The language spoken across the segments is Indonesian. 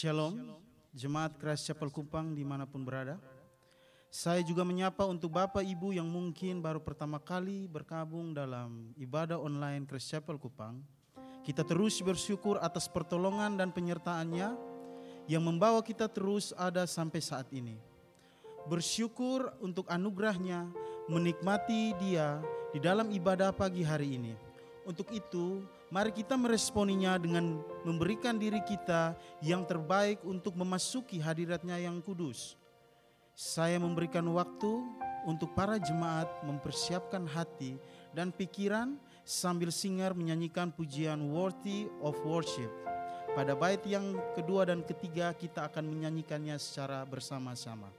Shalom, Jemaat Christ Chapel Kupang dimanapun berada. Saya juga menyapa untuk Bapak Ibu yang mungkin baru pertama kali bergabung dalam ibadah online Christ Chapel Kupang. Kita terus bersyukur atas pertolongan dan penyertaannya yang membawa kita terus ada sampai saat ini. Bersyukur untuk anugerahnya, menikmati Dia di dalam ibadah pagi hari ini. Untuk itu, mari kita meresponinya dengan memberikan diri kita yang terbaik untuk memasuki hadirat-Nya yang kudus. Saya memberikan waktu untuk para jemaat mempersiapkan hati dan pikiran sambil singar menyanyikan pujian Worthy of Worship. Pada bait yang kedua dan ketiga kita akan menyanyikannya secara bersama-sama.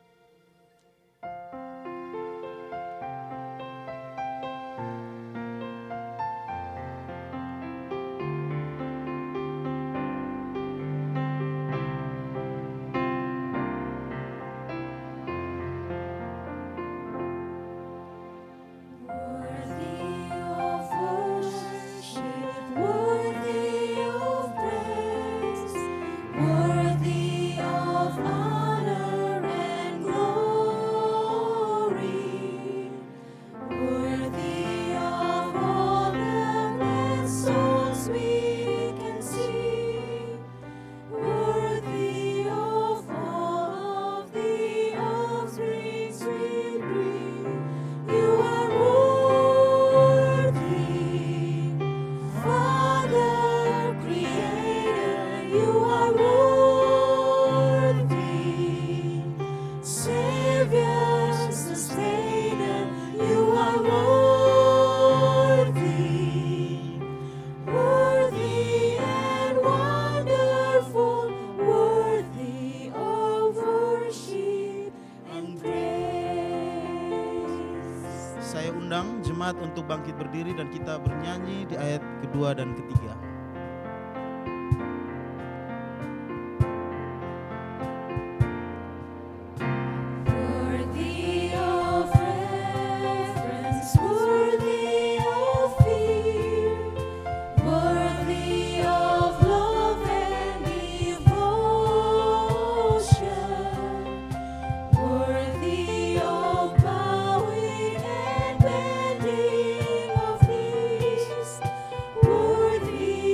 Untuk bangkit berdiri dan kita bernyanyi di ayat kedua dan ketiga. Worthy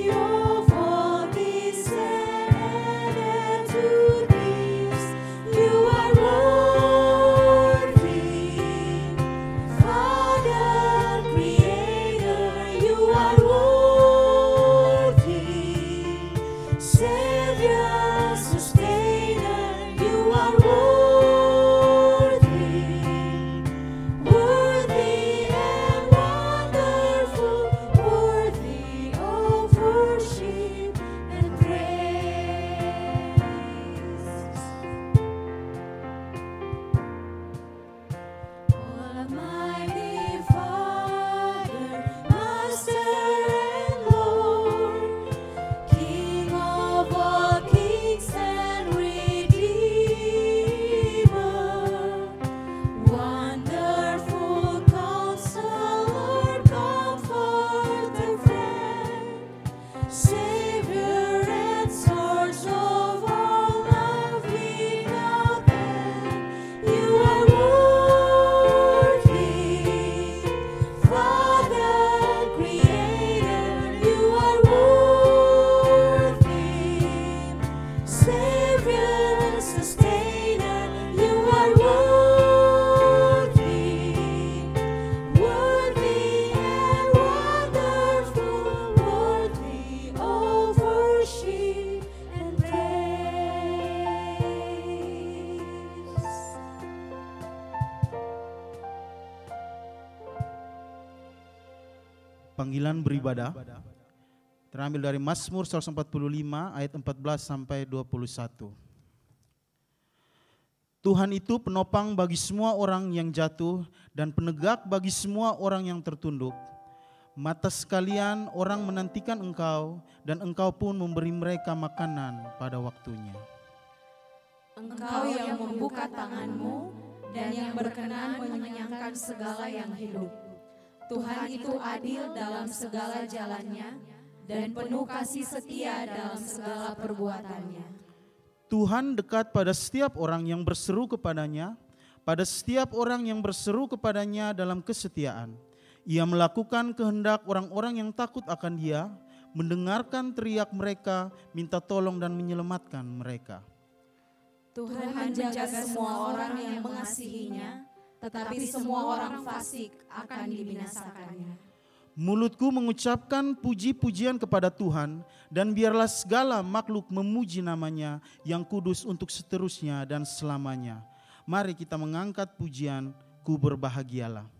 Panggilan beribadah terambil dari Mazmur 145 ayat 14 sampai 21. Tuhan itu penopang bagi semua orang yang jatuh dan penegak bagi semua orang yang tertunduk. Mata sekalian orang menantikan Engkau dan Engkau pun memberi mereka makanan pada waktunya. Engkau yang membuka tangan-Mu dan yang berkenan mengenyangkan segala yang hidup. Tuhan itu adil dalam segala jalannya dan penuh kasih setia dalam segala perbuatannya. Tuhan dekat pada setiap orang yang berseru kepadanya, pada setiap orang yang berseru kepadanya dalam kesetiaan. Ia melakukan kehendak orang-orang yang takut akan Dia, mendengarkan teriak mereka, minta tolong dan menyelamatkan mereka. Tuhan menjaga semua orang yang mengasihinya, tetapi semua orang fasik akan dibinasakannya. Mulutku mengucapkan puji-pujian kepada Tuhan, dan biarlah segala makhluk memuji namanya yang kudus untuk seterusnya dan selamanya. Mari kita mengangkat pujian, ku berbahagialah.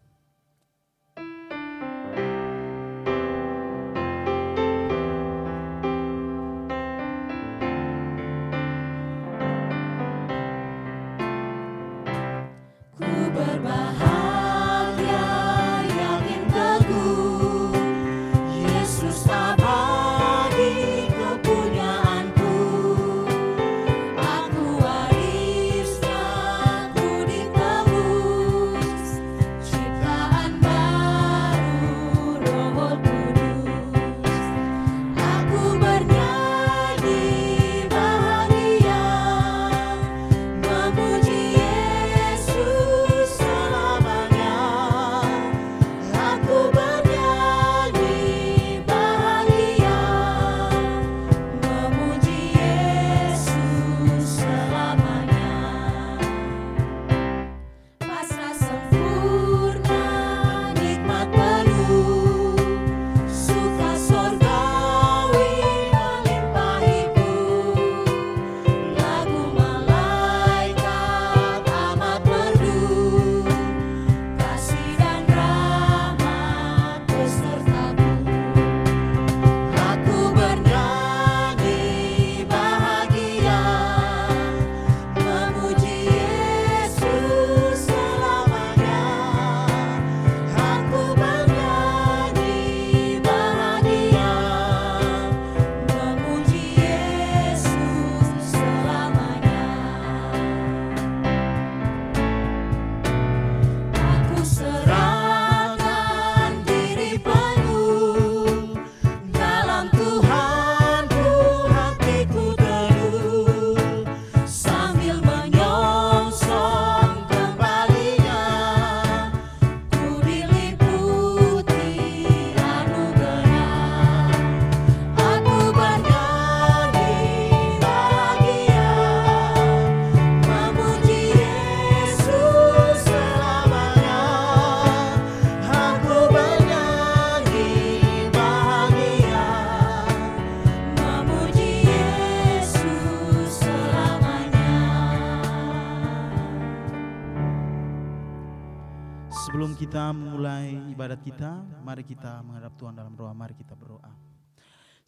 Sebelum kita memulai ibadat kita, mari kita menghadap Tuhan dalam doa, mari kita berdoa.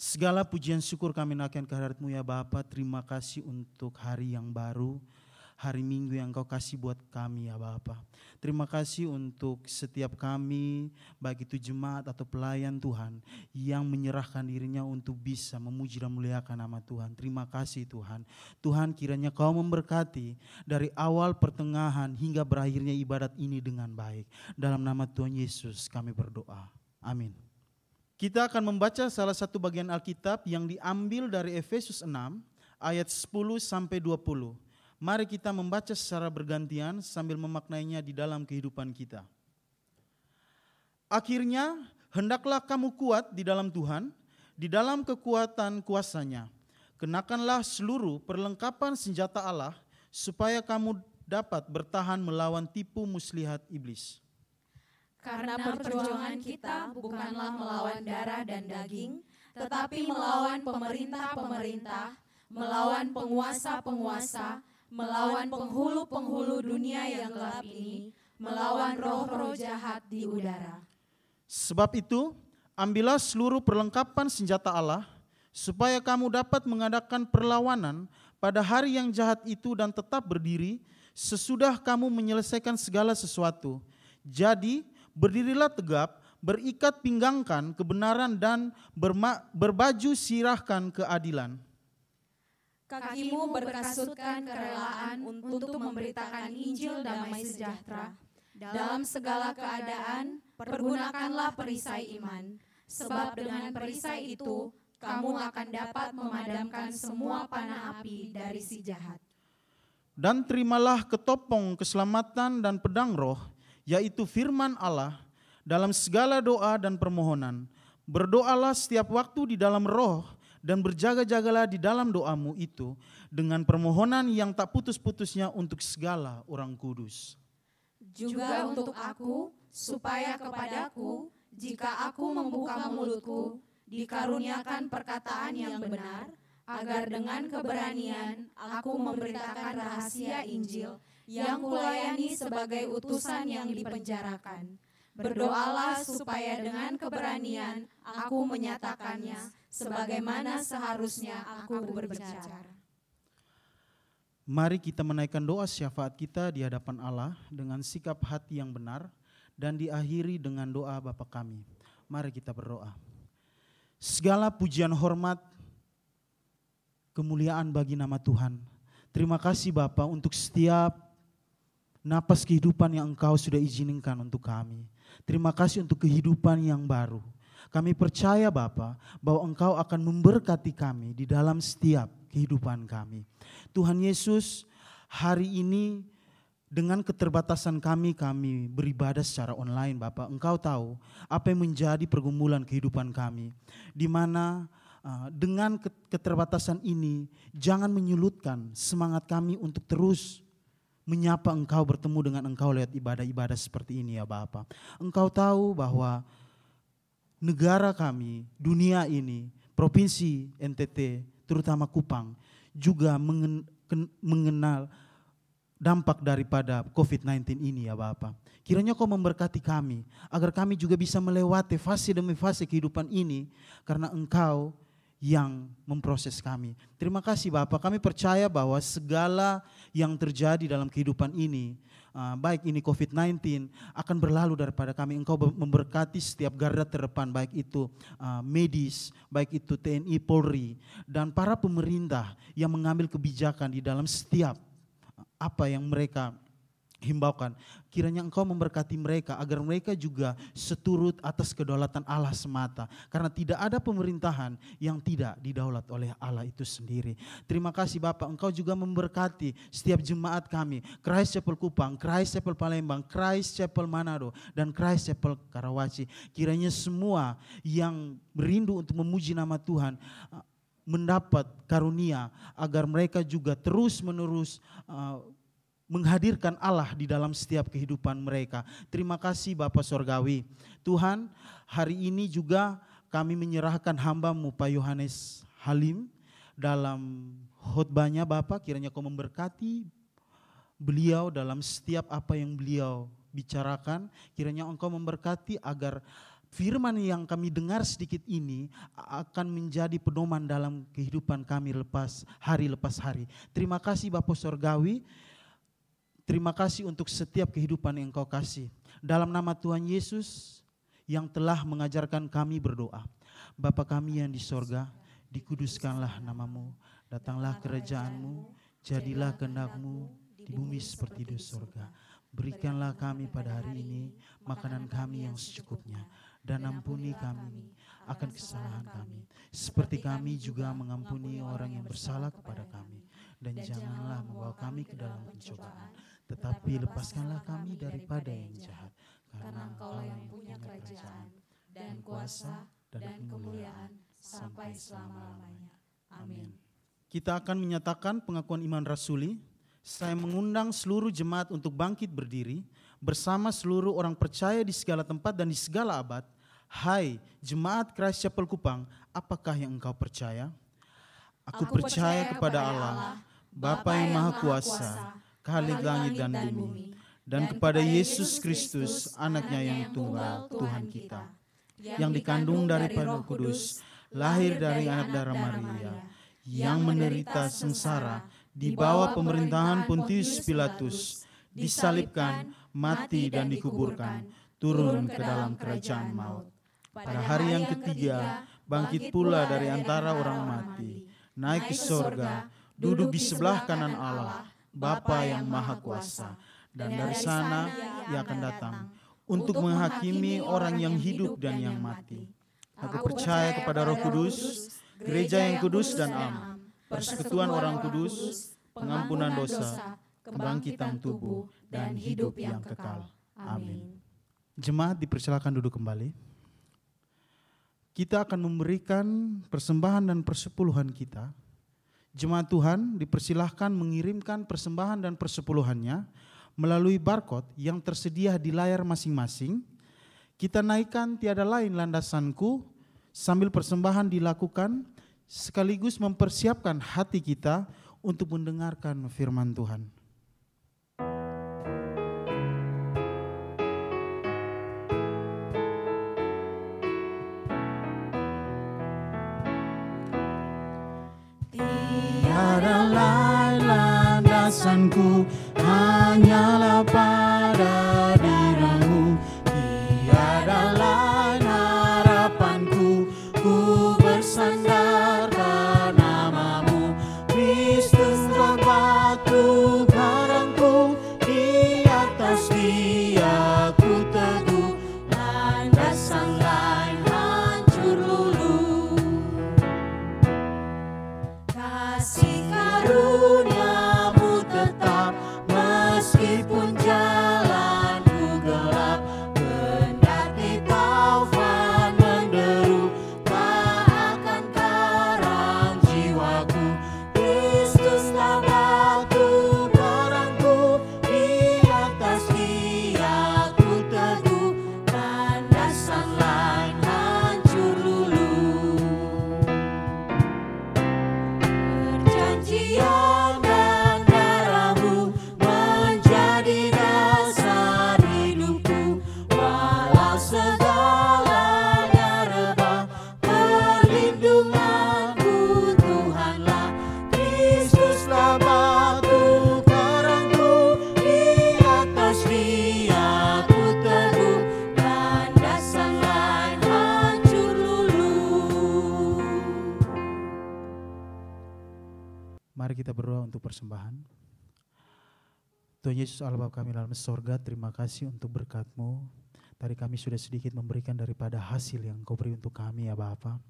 Segala pujian syukur kami naikkan ke hadirat-Mu ya Bapa. Terima kasih untuk hari yang baru, hari Minggu yang Engkau kasih buat kami ya Bapa. Terima kasih untuk setiap kami, baik itu jemaat atau pelayan Tuhan, yang menyerahkan dirinya untuk bisa memuji dan memuliakan nama Tuhan. Terima kasih Tuhan. Tuhan, kiranya Kau memberkati dari awal, pertengahan, hingga berakhirnya ibadat ini dengan baik. Dalam nama Tuhan Yesus kami berdoa. Amin. Kita akan membaca salah satu bagian Alkitab yang diambil dari Efesus 6 ayat 10 sampai 20. Mari kita membaca secara bergantian sambil memaknainya di dalam kehidupan kita. Akhirnya, hendaklah kamu kuat di dalam Tuhan, di dalam kekuatan kuasa-Nya. Kenakanlah seluruh perlengkapan senjata Allah, supaya kamu dapat bertahan melawan tipu muslihat iblis. Karena perjuangan kita bukanlah melawan darah dan daging, tetapi melawan pemerintah-pemerintah, melawan penguasa-penguasa, melawan penghulu-penghulu dunia yang gelap ini, melawan roh-roh jahat di udara. Sebab itu, Ambillah seluruh perlengkapan senjata Allah, supaya kamu dapat mengadakan perlawanan pada hari yang jahat itu dan tetap berdiri sesudah kamu menyelesaikan segala sesuatu. Jadi berdirilah tegap, berikat pinggangkan kebenaran dan berbaju sirahkan keadilan. Kakimu berkasutkan kerelaan untuk memberitakan Injil damai sejahtera. Dalam segala keadaan, pergunakanlah perisai iman, sebab dengan perisai itu kamu akan dapat memadamkan semua panah api dari si jahat. Dan terimalah ketopong keselamatan dan pedang roh, yaitu firman Allah, dalam segala doa dan permohonan. Berdoalah setiap waktu di dalam roh, dan berjaga-jagalah di dalam doamu itu dengan permohonan yang tak putus-putusnya untuk segala orang kudus. Juga untuk aku, supaya kepadaku, jika aku membuka mulutku, dikaruniakan perkataan yang benar, agar dengan keberanian aku memberitakan rahasia Injil yang kulayani sebagai utusan yang dipenjarakan. Berdoalah supaya dengan keberanian aku menyatakannya sebagaimana seharusnya aku berbicara. Mari kita menaikkan doa syafaat kita di hadapan Allah dengan sikap hati yang benar dan diakhiri dengan doa Bapa kami. Mari kita berdoa. Segala pujian, hormat, kemuliaan bagi nama Tuhan. Terima kasih Bapa untuk setiap napas kehidupan yang Engkau sudah izinkan untuk kami. Terima kasih untuk kehidupan yang baru. Kami percaya Bapa bahwa Engkau akan memberkati kami di dalam setiap kehidupan kami. Tuhan Yesus, hari ini dengan keterbatasan kami beribadah secara online Bapa. Engkau tahu apa yang menjadi pergumulan kehidupan kami. Di mana dengan keterbatasan ini jangan menyulutkan semangat kami untuk terus menyapa Engkau, bertemu dengan Engkau lewat ibadah-ibadah seperti ini ya Bapa. Engkau tahu bahwa negara kami, dunia ini, provinsi NTT, terutama Kupang, juga mengenal dampak daripada COVID-19 ini ya Bapa. Kiranya Kau memberkati kami, agar kami juga bisa melewati fase demi fase kehidupan ini, karena Engkau yang memproses kami. Terima kasih Bapa, kami percaya bahwa segala yang terjadi dalam kehidupan ini, baik ini COVID-19, akan berlalu daripada kami. Engkau memberkati setiap garda terdepan, baik itu medis, baik itu TNI, Polri, dan para pemerintah yang mengambil kebijakan di dalam setiap apa yang mereka himbaukan. Kiranya Engkau memberkati mereka agar mereka juga seturut atas kedaulatan Allah semata. Karena tidak ada pemerintahan yang tidak didaulat oleh Allah itu sendiri. Terima kasih Bapak, Engkau juga memberkati setiap jemaat kami, Christ Chapel Kupang, Christ Chapel Palembang, Christ Chapel Manado, dan Christ Chapel Karawaci. Kiranya semua yang merindu untuk memuji nama Tuhan mendapat karunia agar mereka juga terus-menerus menghadirkan Allah di dalam setiap kehidupan mereka. Terima kasih Bapa Sorgawi. Tuhan, hari ini juga kami menyerahkan hamba-Mu Pak Yohanes Halim dalam khotbahnya Bapa. Kiranya Kau memberkati beliau dalam setiap apa yang beliau bicarakan. Kiranya Engkau memberkati agar firman yang kami dengar sedikit ini akan menjadi pedoman dalam kehidupan kami lepas hari. Terima kasih Bapa Sorgawi. Terima kasih untuk setiap kehidupan yang Engkau kasih. Dalam nama Tuhan Yesus yang telah mengajarkan kami berdoa. Bapa kami yang di sorga, dikuduskanlah nama-Mu, datanglah kerajaan-Mu, jadilah kehendak-Mu di bumi seperti di sorga. Berikanlah kami pada hari ini makanan kami yang secukupnya, dan ampuni kami akan kesalahan kami, seperti kami juga mengampuni orang yang bersalah kepada kami. Dan janganlah membawa kami ke dalam pencobaan, tetapi lepaskanlah kami daripada yang jahat. Karena Engkau yang punya kerajaan dan kuasa dan kemuliaan sampai selama-lamanya. Amin. Kita akan menyatakan pengakuan iman rasuli. Saya mengundang seluruh jemaat untuk bangkit berdiri bersama seluruh orang percaya di segala tempat dan di segala abad. Hai jemaat Christ Chapel Kupang, apakah yang engkau percaya? Aku percaya kepada Allah, Bapa yang Maha Kuasa, Khalik langit dan bumi, dan kepada Yesus Kristus, anaknya yang tunggal, Tuhan kita, yang dikandung dari Roh Kudus, lahir dari anak darah Maria, yang menderita sengsara di bawah pemerintahan Pontius Pilatus, disalibkan, mati dan dikuburkan, turun ke dalam kerajaan maut. Pada hari yang ketiga, bangkit pula dari antara orang mati, naik ke sorga, duduk di sebelah kanan Allah, Bapa yang Maha Kuasa, dan dari sana Ia akan datang untuk menghakimi orang yang hidup dan yang mati. Aku percaya kepada Roh Kudus, gereja yang kudus dan am, persekutuan orang kudus, pengampunan dosa, kebangkitan tubuh, dan hidup yang kekal. Amin. Jemaat dipersilakan duduk kembali. Kita akan memberikan persembahan dan persepuluhan kita. Jemaat Tuhan dipersilahkan mengirimkan persembahan dan persepuluhannya melalui barcode yang tersedia di layar masing-masing. Kita naikkan tiada lain landasanku sambil persembahan dilakukan sekaligus mempersiapkan hati kita untuk mendengarkan firman Tuhan. Tiada lain landasanku, hanyalah pada dirimu. Tiada lain harapanku, ku bersandar ke namamu. Kristuslah batu karangku, di atas Dia ku teguh. Landasan lain hancur luluh. Kasih karuniamu tetap meskipun jalanku gelap, kendati taufan menderu, tak akan karam jiwaku. Kristuslah batu karangku, di atas Dia ku teguh. Landasan lain hancur luluh. Perjanjian dan darahmu menjadi dasar hidupku. Walau segalanya rebah, perlindunganku Tuhanlah. Kristuslah batu karangku, di atas Dia ku teguh. Landasan lain hancur luluh. Mari kita berdoa untuk persembahan. Tuhan Yesus Allah Bapa kami dalam sorga, terima kasih untuk berkat-Mu. Tadi kami sudah sedikit memberikan daripada hasil yang Kau beri untuk kami ya Bapa.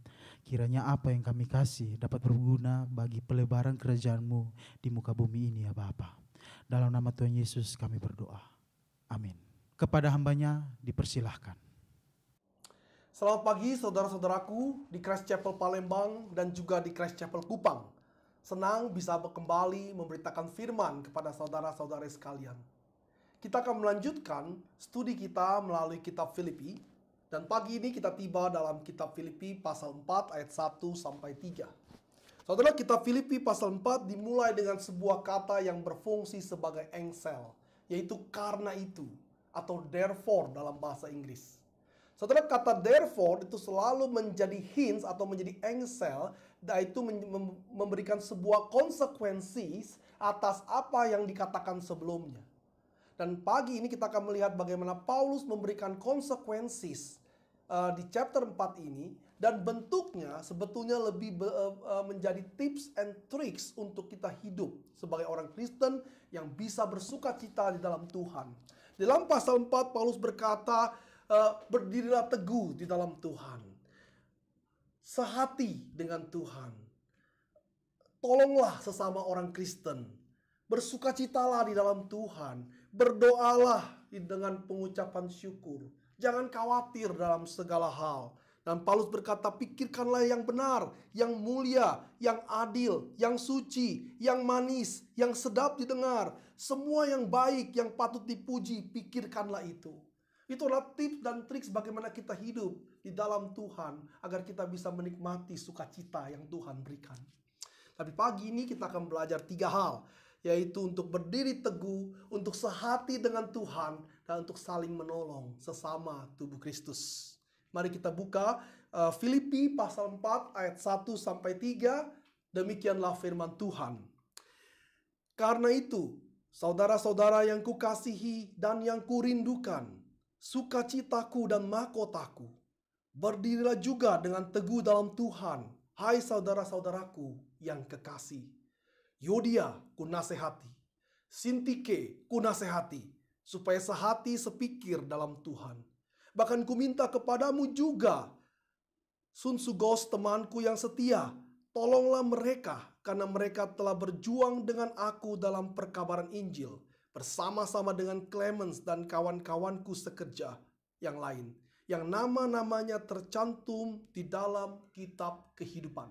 Kiranya apa yang kami kasih dapat berguna bagi pelebaran kerajaan-Mu di muka bumi ini ya Bapa. Dalam nama Tuhan Yesus kami berdoa. Amin. Kepada hambanya dipersilahkan. Selamat pagi saudara-saudaraku di Christ Chapel Palembang dan juga di Christ Chapel Kupang. Senang bisa kembali memberitakan firman kepada saudara-saudara sekalian. Kita akan melanjutkan studi kita melalui kitab Filipi. Dan pagi ini kita tiba dalam kitab Filipi pasal 4 ayat 1 sampai 3. Saudara, kitab Filipi pasal 4 dimulai dengan sebuah kata yang berfungsi sebagai engsel, yaitu karena itu atau therefore dalam bahasa Inggris. Saudara, kata therefore itu selalu menjadi hints atau menjadi engsel, yaitu memberikan sebuah konsekuensi atas apa yang dikatakan sebelumnya. Dan pagi ini kita akan melihat bagaimana Paulus memberikan konsekuensi di chapter 4 ini. Dan bentuknya sebetulnya lebih menjadi tips and tricks untuk kita hidup sebagai orang Kristen yang bisa bersuka cita di dalam Tuhan. Dalam pasal 4 Paulus berkata, berdirilah teguh di dalam Tuhan. Sehati dengan Tuhan. Tolonglah sesama orang Kristen. Bersukacitalah di dalam Tuhan. Berdoalah dengan pengucapan syukur. Jangan khawatir dalam segala hal. Dan Paulus berkata, pikirkanlah yang benar, yang mulia, yang adil, yang suci, yang manis, yang sedap didengar. Semua yang baik, yang patut dipuji, pikirkanlah itu. Itu adalah tips dan trik bagaimana kita hidup di dalam Tuhan agar kita bisa menikmati sukacita yang Tuhan berikan. Tapi pagi ini kita akan belajar 3 hal, yaitu untuk berdiri teguh, untuk sehati dengan Tuhan, dan untuk saling menolong sesama tubuh Kristus. Mari kita buka Filipi pasal 4 ayat 1-3. Demikianlah firman Tuhan. Karena itu, saudara-saudara yang kukasihi dan yang kurindukan, sukacitaku dan mahkotaku, berdirilah juga dengan teguh dalam Tuhan, hai saudara-saudaraku yang kekasih. Yodia kunasehati, Sintike kunasehati, supaya sehati sepikir dalam Tuhan. Bahkan kuminta kepadamu juga, Sunsugos temanku yang setia, tolonglah mereka, karena mereka telah berjuang dengan aku dalam perkabaran Injil, bersama-sama dengan Clemens dan kawan-kawanku sekerja yang lain, yang nama-namanya tercantum di dalam kitab kehidupan.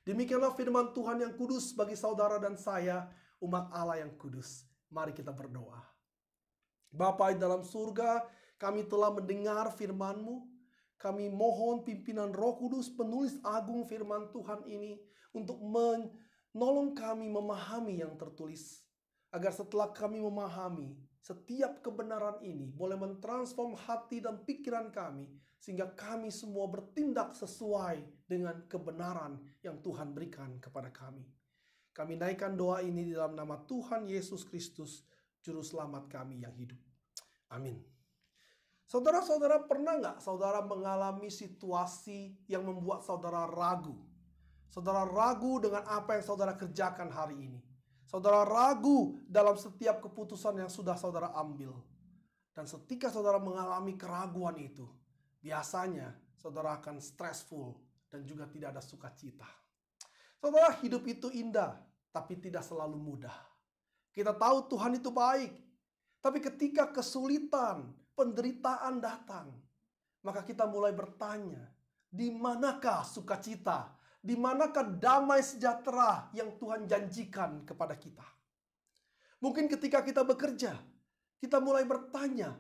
Demikianlah firman Tuhan yang kudus bagi saudara dan saya, umat Allah yang kudus. Mari kita berdoa. Bapa di dalam surga, kami telah mendengar firman-Mu. Kami mohon pimpinan Roh Kudus, penulis agung firman Tuhan ini, untuk menolong kami memahami yang tertulis. Agar setelah kami memahami, setiap kebenaran ini boleh mentransform hati dan pikiran kami, sehingga kami semua bertindak sesuai dengan kebenaran yang Tuhan berikan kepada kami. Kami naikkan doa ini di dalam nama Tuhan Yesus Kristus, Juru Selamat kami yang hidup. Amin. Saudara-saudara, pernah nggak saudara mengalami situasi yang membuat saudara ragu? Saudara ragu dengan apa yang saudara kerjakan hari ini. Saudara ragu dalam setiap keputusan yang sudah saudara ambil. Dan ketika saudara mengalami keraguan itu, biasanya saudara akan stressful dan juga tidak ada sukacita. Saudara, hidup itu indah, tapi tidak selalu mudah. Kita tahu Tuhan itu baik, tapi ketika kesulitan, penderitaan datang, maka kita mulai bertanya, di manakah sukacita? Di manakah damai sejahtera yang Tuhan janjikan kepada kita? Mungkin ketika kita bekerja, kita mulai bertanya,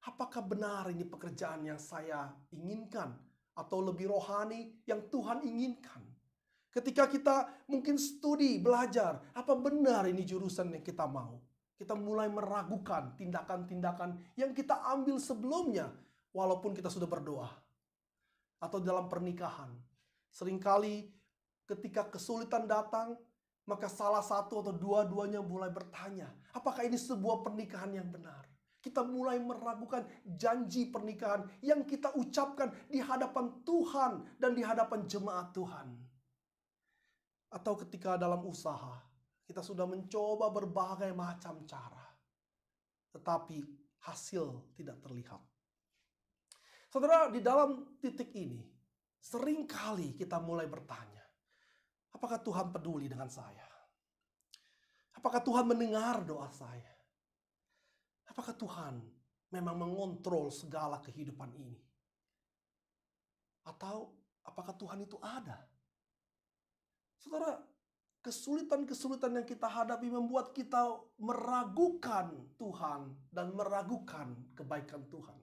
apakah benar ini pekerjaan yang saya inginkan? Atau lebih rohani yang Tuhan inginkan? Ketika kita mungkin studi, belajar, apa benar ini jurusan yang kita mau? Kita mulai meragukan tindakan-tindakan yang kita ambil sebelumnya, walaupun kita sudah berdoa. Atau dalam pernikahan, seringkali ketika kesulitan datang, maka salah satu atau dua-duanya mulai bertanya, apakah ini sebuah pernikahan yang benar? Kita mulai meragukan janji pernikahan yang kita ucapkan di hadapan Tuhan dan di hadapan jemaat Tuhan. Atau ketika dalam usaha, kita sudah mencoba berbagai macam cara, tetapi hasil tidak terlihat. Saudara, di dalam titik ini, seringkali kita mulai bertanya, apakah Tuhan peduli dengan saya? Apakah Tuhan mendengar doa saya? Apakah Tuhan memang mengontrol segala kehidupan ini? Atau apakah Tuhan itu ada? Saudara, kesulitan-kesulitan yang kita hadapi membuat kita meragukan Tuhan dan meragukan kebaikan Tuhan.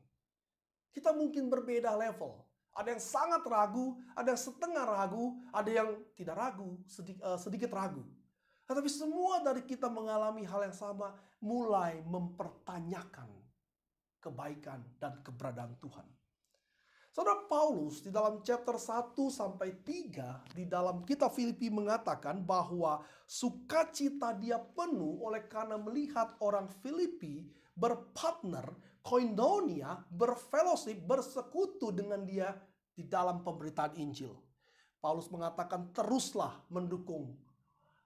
Kita mungkin berbeda level. Ada yang sangat ragu, ada yang setengah ragu, ada yang tidak ragu, sedikit ragu. Tetapi semua dari kita mengalami hal yang sama, mulai mempertanyakan kebaikan dan keberadaan Tuhan. Saudara, Paulus di dalam chapter 1-3 di dalam kitab Filipi mengatakan bahwa sukacita dia penuh oleh karena melihat orang Filipi berpartner, koinonia, berfellowship, bersekutu dengan dia di dalam pemberitaan Injil. Paulus mengatakan teruslah mendukung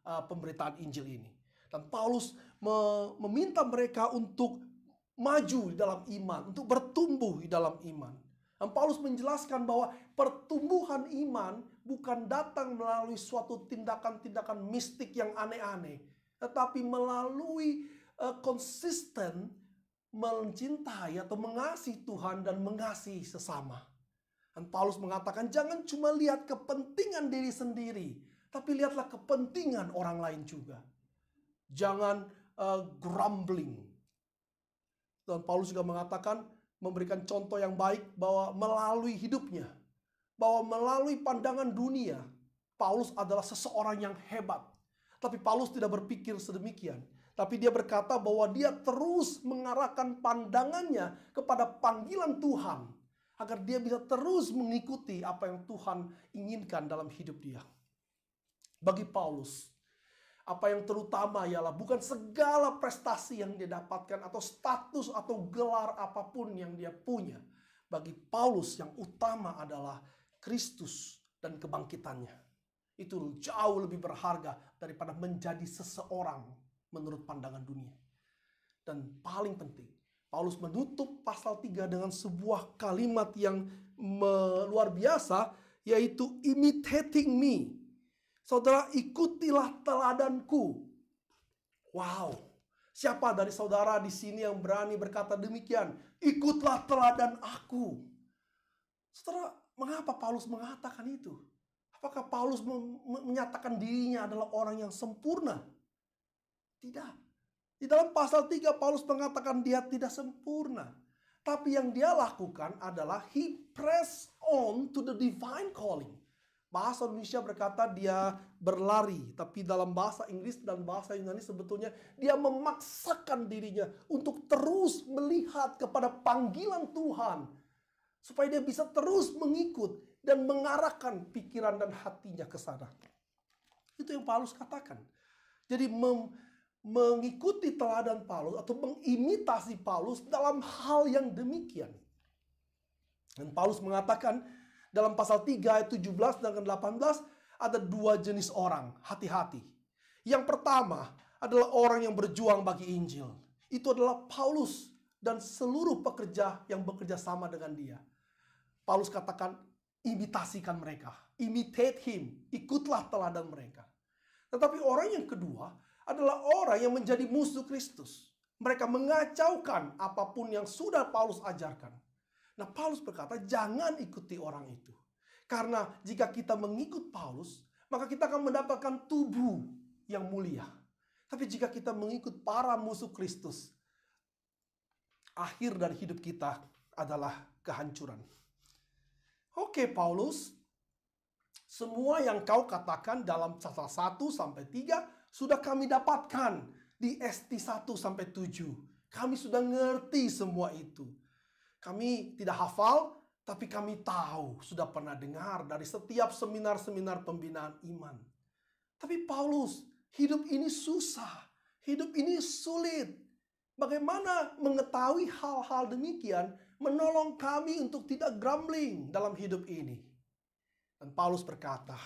pemberitaan Injil ini. Dan Paulus meminta mereka untuk maju di dalam iman, untuk bertumbuh di dalam iman. Dan Paulus menjelaskan bahwa pertumbuhan iman bukan datang melalui suatu tindakan-tindakan mistik yang aneh-aneh, tetapi melalui konsisten mencintai atau mengasihi Tuhan dan mengasihi sesama. Dan Paulus mengatakan jangan cuma lihat kepentingan diri sendiri, tapi lihatlah kepentingan orang lain juga. Jangan grumbling. Dan Paulus juga mengatakan, memberikan contoh yang baik bahwa melalui hidupnya, bahwa melalui pandangan dunia, Paulus adalah seseorang yang hebat. Tapi Paulus tidak berpikir sedemikian. Tapi dia berkata bahwa dia terus mengarahkan pandangannya kepada panggilan Tuhan. agar dia bisa terus mengikuti apa yang Tuhan inginkan dalam hidup dia. Bagi Paulus, apa yang terutama ialah bukan segala prestasi yang dia dapatkan atau status atau gelar apapun yang dia punya. Bagi Paulus yang utama adalah Kristus dan kebangkitannya. Itu jauh lebih berharga daripada menjadi seseorang menurut pandangan dunia. Dan paling penting, Paulus menutup pasal 3 dengan sebuah kalimat yang luar biasa, yaitu imitating me. Saudara, ikutilah teladanku. Wow, siapa dari saudara di sini yang berani berkata demikian? Ikutlah teladan aku. Saudara, mengapa Paulus mengatakan itu? Apakah Paulus menyatakan dirinya adalah orang yang sempurna? Tidak. Di dalam pasal 3 Paulus mengatakan dia tidak sempurna. Tapi yang dia lakukan adalah he press on to the divine calling. Bahasa Indonesia berkata dia berlari. Tapi dalam bahasa Inggris dan bahasa Yunani sebetulnya dia memaksakan dirinya untuk terus melihat kepada panggilan Tuhan. Supaya dia bisa terus mengikut dan mengarahkan pikiran dan hatinya ke sana. Itu yang Paulus katakan. Jadi mengikuti teladan Paulus atau mengimitasi Paulus dalam hal yang demikian. Dan Paulus mengatakan dalam pasal 3 ayat 17 dan 18 ada dua jenis orang, hati-hati. Yang pertama adalah orang yang berjuang bagi Injil. Itu adalah Paulus dan seluruh pekerja yang bekerja sama dengan dia. Paulus katakan imitasikan mereka, imitate him, ikutlah teladan mereka. Tetapi orang yang kedua adalah orang yang menjadi musuh Kristus. Mereka mengacaukan apapun yang sudah Paulus ajarkan. Nah, Paulus berkata, jangan ikuti orang itu. Karena jika kita mengikut Paulus, maka kita akan mendapatkan tubuh yang mulia. Tapi jika kita mengikut para musuh Kristus, akhir dari hidup kita adalah kehancuran. Oke, Paulus, semua yang kau katakan dalam pasal 1 sampai 3 sudah kami dapatkan di ST 1 sampai 7. Kami sudah ngerti semua itu. Kami tidak hafal, tapi kami tahu, sudah pernah dengar dari setiap seminar-seminar pembinaan iman. Tapi Paulus, hidup ini susah, hidup ini sulit. Bagaimana mengetahui hal-hal demikian menolong kami untuk tidak grumbling dalam hidup ini? Dan Paulus berkata,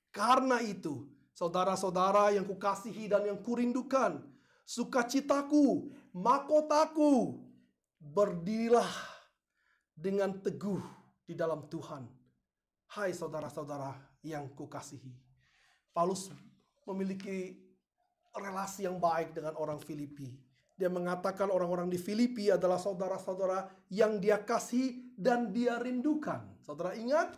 karena itu, saudara-saudara yang kukasihi dan yang kurindukan, sukacitaku, mahkotaku, berdirilah dengan teguh di dalam Tuhan. Hai saudara-saudara yang kukasihi. Paulus memiliki relasi yang baik dengan orang Filipi. Dia mengatakan orang-orang di Filipi adalah saudara-saudara yang dia kasih dan dia rindukan. Saudara ingat,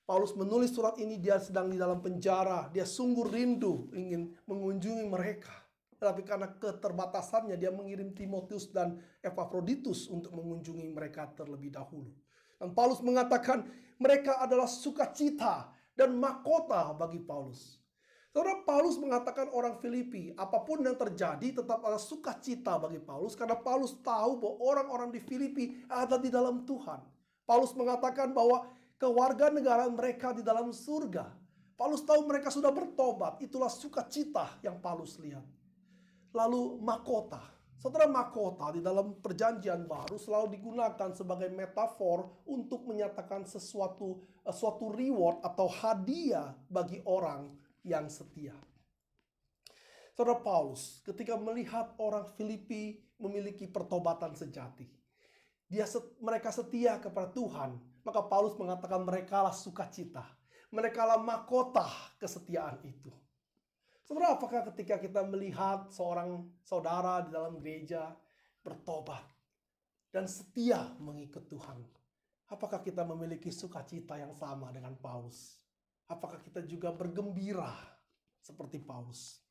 Paulus menulis surat ini, dia sedang di dalam penjara. Dia sungguh rindu ingin mengunjungi mereka. Tapi karena keterbatasannya, dia mengirim Timotius dan Epaphroditus untuk mengunjungi mereka terlebih dahulu. Dan Paulus mengatakan mereka adalah sukacita dan mahkota bagi Paulus. Saudara, Paulus mengatakan orang Filipi, apapun yang terjadi tetap ada sukacita bagi Paulus. Karena Paulus tahu bahwa orang-orang di Filipi ada di dalam Tuhan. Paulus mengatakan bahwa kewarganegaraan mereka di dalam surga. Paulus tahu mereka sudah bertobat. Itulah sukacita yang Paulus lihat. Lalu mahkota. Saudara, mahkota di dalam perjanjian baru selalu digunakan sebagai metafor untuk menyatakan suatu reward atau hadiah bagi orang yang setia. Saudara, Paulus ketika melihat orang Filipi memiliki pertobatan sejati, mereka setia kepada Tuhan, maka Paulus mengatakan merekalah sukacita, merekalah mahkota kesetiaan itu. Saudara, apakah ketika kita melihat seorang saudara di dalam gereja bertobat dan setia mengikut Tuhan, apakah kita memiliki sukacita yang sama dengan Paulus? Apakah kita juga bergembira seperti Paulus?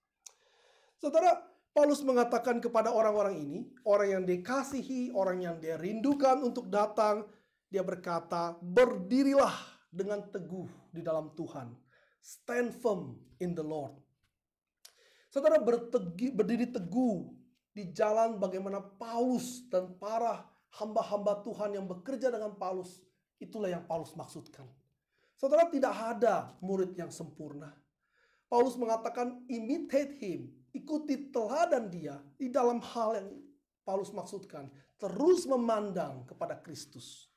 Saudara, Paulus mengatakan kepada orang-orang ini, orang yang dikasihi, orang yang dia rindukan untuk datang, dia berkata, berdirilah dengan teguh di dalam Tuhan. Stand firm in the Lord. Saudara, berdiri teguh di jalan bagaimana Paulus dan para hamba-hamba Tuhan yang bekerja dengan Paulus Itulah yang Paulus maksudkan. Saudara, tidak ada murid yang sempurna. Paulus mengatakan imitate him, ikuti teladan dia di dalam hal yang Paulus maksudkan. Terus memandang kepada Kristus.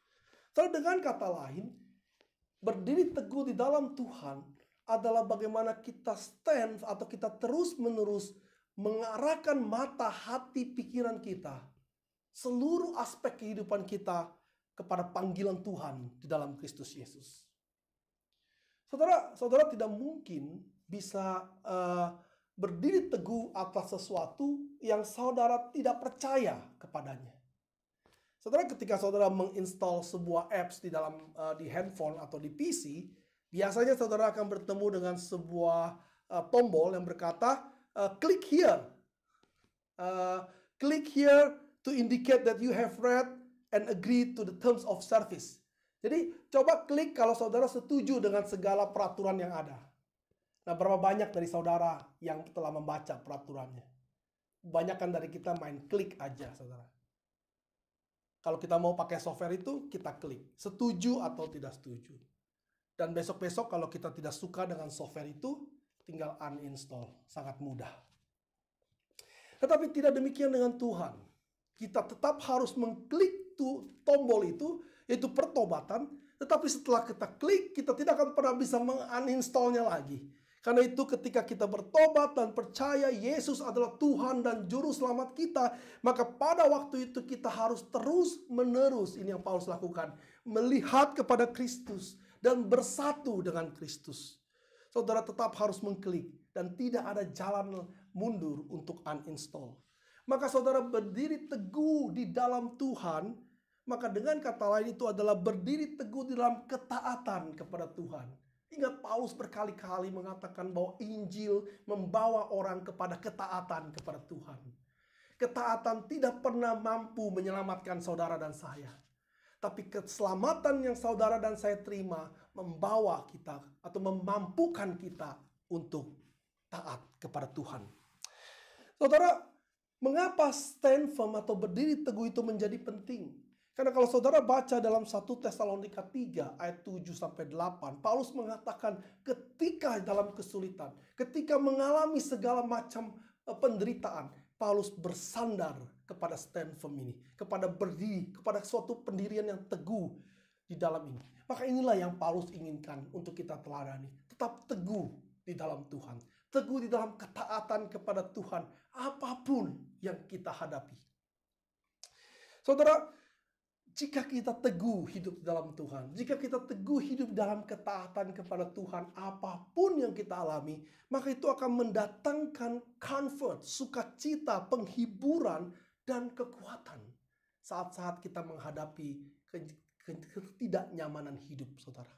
Saudara, dengan kata lain, berdiri teguh di dalam Tuhan adalah bagaimana kita stand atau kita terus-menerus mengarahkan mata, hati, pikiran kita, seluruh aspek kehidupan kita kepada panggilan Tuhan di dalam Kristus Yesus. Saudara tidak mungkin bisa berdiri teguh atas sesuatu yang saudara tidak percaya kepadanya. Saudara, ketika saudara menginstal sebuah apps di handphone atau di PC, biasanya saudara akan bertemu dengan sebuah tombol yang berkata, click here. Click here to indicate that you have read and agree to the terms of service. Jadi, coba klik kalau saudara setuju dengan segala peraturan yang ada. Nah, berapa banyak dari saudara yang telah membaca peraturannya? Kebanyakan dari kita main klik aja, saudara. Kalau kita mau pakai software itu, kita klik. Setuju atau tidak setuju. Dan besok-besok kalau kita tidak suka dengan software itu, tinggal uninstall. Sangat mudah. Tetapi tidak demikian dengan Tuhan. Kita tetap harus mengklik tombol itu, yaitu pertobatan. Tetapi setelah kita klik, kita tidak akan pernah bisa menguninstallnya lagi. Karena itu ketika kita bertobat dan percaya Yesus adalah Tuhan dan Juru Selamat kita, maka pada waktu itu kita harus terus menerus, ini yang Paulus lakukan, melihat kepada Kristus dan bersatu dengan Kristus. Saudara tetap harus mengklik dan tidak ada jalan mundur untuk uninstall. Maka saudara berdiri teguh di dalam Tuhan, maka dengan kata lain itu adalah berdiri teguh di dalam ketaatan kepada Tuhan. Ingat, Paulus berkali-kali mengatakan bahwa Injil membawa orang kepada ketaatan kepada Tuhan. Ketaatan tidak pernah mampu menyelamatkan saudara dan saya. Tapi keselamatan yang saudara dan saya terima membawa kita atau memampukan kita untuk taat kepada Tuhan. Saudara, mengapa stand firm atau berdiri teguh itu menjadi penting? Karena kalau saudara baca dalam 1 Tesalonika 3 ayat 7-8, Paulus mengatakan ketika dalam kesulitan, ketika mengalami segala macam penderitaan, Paulus bersandar kepada stand firm ini, kepada berdiri, kepada suatu pendirian yang teguh di dalam ini. Maka inilah yang Paulus inginkan untuk kita teladani. Tetap teguh di dalam Tuhan. Teguh di dalam ketaatan kepada Tuhan, apapun yang kita hadapi. Saudara, jika kita teguh hidup dalam Tuhan, jika kita teguh hidup dalam ketaatan kepada Tuhan, apapun yang kita alami, maka itu akan mendatangkan comfort, sukacita, penghiburan, dan kekuatan saat-saat kita menghadapi ketidaknyamanan hidup, saudara.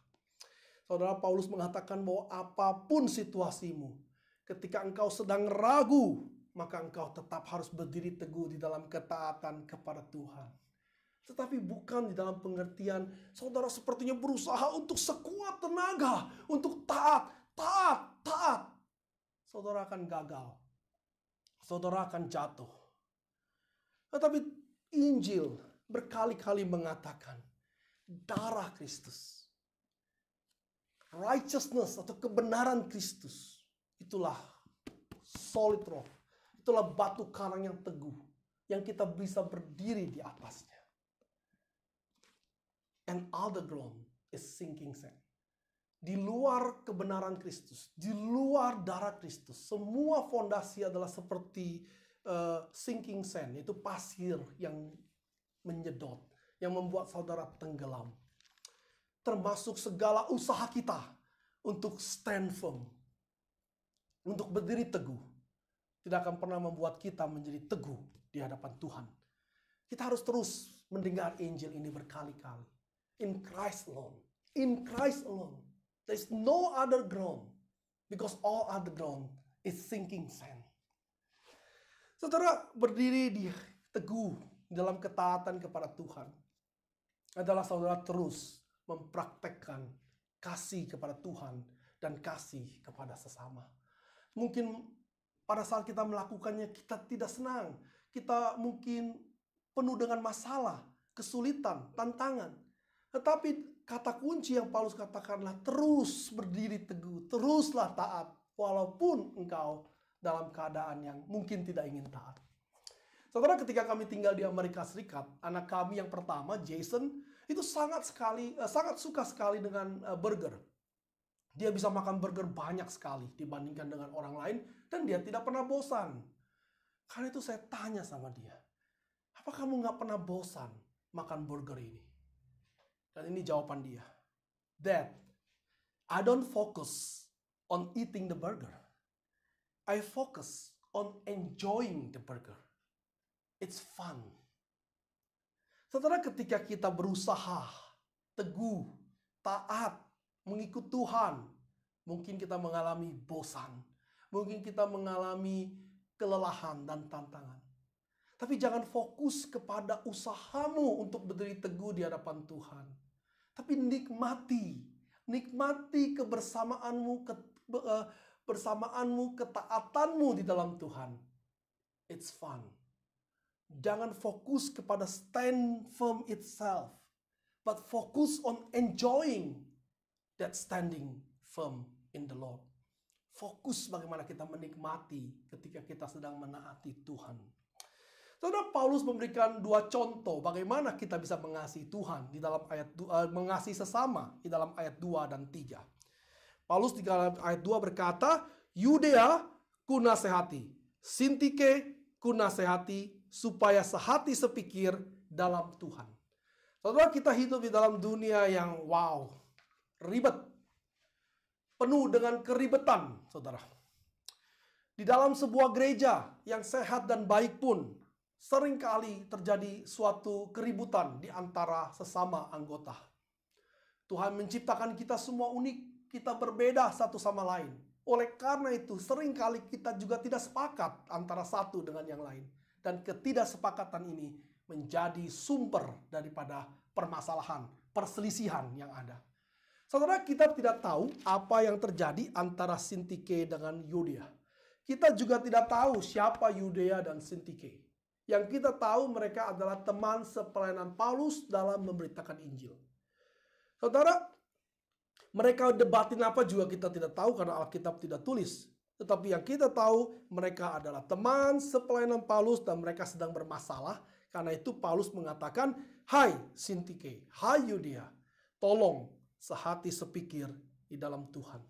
Saudara, Paulus mengatakan bahwa apapun situasimu, ketika engkau sedang ragu, maka engkau tetap harus berdiri teguh di dalam ketaatan kepada Tuhan. Tetapi bukan di dalam pengertian saudara sepertinya berusaha untuk sekuat tenaga, untuk taat. Saudara akan gagal. Saudara akan jatuh. Tetapi Injil berkali-kali mengatakan darah Kristus, righteousness atau kebenaran Kristus, itulah solid rock. Itulah batu karang yang teguh yang kita bisa berdiri di atasnya. And all the ground is sinking sand. Di luar kebenaran Kristus, di luar darah Kristus, semua fondasi adalah seperti sinking sand, yaitu pasir yang menyedot, yang membuat saudara tenggelam. Termasuk segala usaha kita untuk stand firm, untuk berdiri teguh, tidak akan pernah membuat kita menjadi teguh di hadapan Tuhan. Kita harus terus mendengar Injil ini berkali-kali. In Christ alone. In Christ alone. There is no other ground. Because all other ground is sinking sand. Saudara, berdiri teguh dalam ketaatan kepada Tuhan adalah saudara terus mempraktekkan kasih kepada Tuhan dan kasih kepada sesama. Mungkin pada saat kita melakukannya kita tidak senang. Kita mungkin penuh dengan masalah, kesulitan, tantangan. Tetapi kata kunci yang Paulus katakanlah terus berdiri teguh, teruslah taat, walaupun engkau dalam keadaan yang mungkin tidak ingin taat. Saudara, ketika kami tinggal di Amerika Serikat, anak kami yang pertama, Jason, itu sangat suka sekali dengan burger. Dia bisa makan burger banyak sekali dibandingkan dengan orang lain, dan dia tidak pernah bosan. Karena itu saya tanya sama dia, apa kamu gak pernah bosan makan burger ini? Dan ini jawaban dia. Dad, I don't focus on eating the burger. I focus on enjoying the burger. It's fun. Saudara, ketika kita berusaha, teguh, taat, mengikut Tuhan, mungkin kita mengalami bosan. Mungkin kita mengalami kelelahan dan tantangan. Tapi jangan fokus kepada usahamu untuk berdiri teguh di hadapan Tuhan. Tapi nikmati kebersamaanmu, ketaatanmu di dalam Tuhan. It's fun. Jangan fokus kepada stand firm itself, but focus on enjoying that standing firm in the Lord. Fokus bagaimana kita menikmati ketika kita sedang menaati Tuhan. Saudara, Paulus memberikan 2 contoh bagaimana kita bisa mengasihi Tuhan di dalam mengasihi sesama di dalam ayat 2 dan 3. Paulus di dalam ayat 2 berkata, Yudea ku nasihati, Sintike ku nasihati, supaya sehati sepikir dalam Tuhan. Saudara, kita hidup di dalam dunia yang ribet. Penuh dengan keribetan, saudara. Di dalam sebuah gereja yang sehat dan baik pun, seringkali terjadi suatu keributan di antara sesama anggota. Tuhan menciptakan kita semua unik, kita berbeda satu sama lain. Oleh karena itu, seringkali kita juga tidak sepakat antara satu dengan yang lain. Dan ketidaksepakatan ini menjadi sumber daripada permasalahan, perselisihan yang ada. Saudara, kita tidak tahu apa yang terjadi antara Sintike dengan Yudea. Kita juga tidak tahu siapa Yudea dan Sintike. Yang kita tahu mereka adalah teman sepelayanan Paulus dalam memberitakan Injil. Saudara, mereka debatin apa juga kita tidak tahu karena Alkitab tidak tulis. Tetapi yang kita tahu, mereka adalah teman sepelayanan Paulus dan mereka sedang bermasalah. Karena itu Paulus mengatakan, hai Sintike, hai Yudea, tolong sehati sepikir di dalam Tuhan.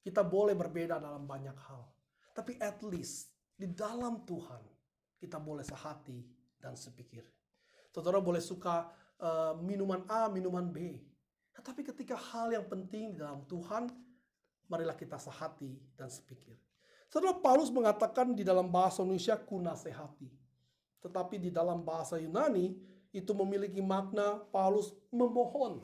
Kita boleh berbeda dalam banyak hal. Tapi at least di dalam Tuhan, kita boleh sehati dan sepikir. Saudara boleh suka minuman A, minuman B. Tetapi ketika hal yang penting di dalam Tuhan, marilah kita sehati dan sepikir. Saudara, Paulus mengatakan di dalam bahasa Indonesia ku nasihati. Tetapi di dalam bahasa Yunani itu memiliki makna Paulus memohon.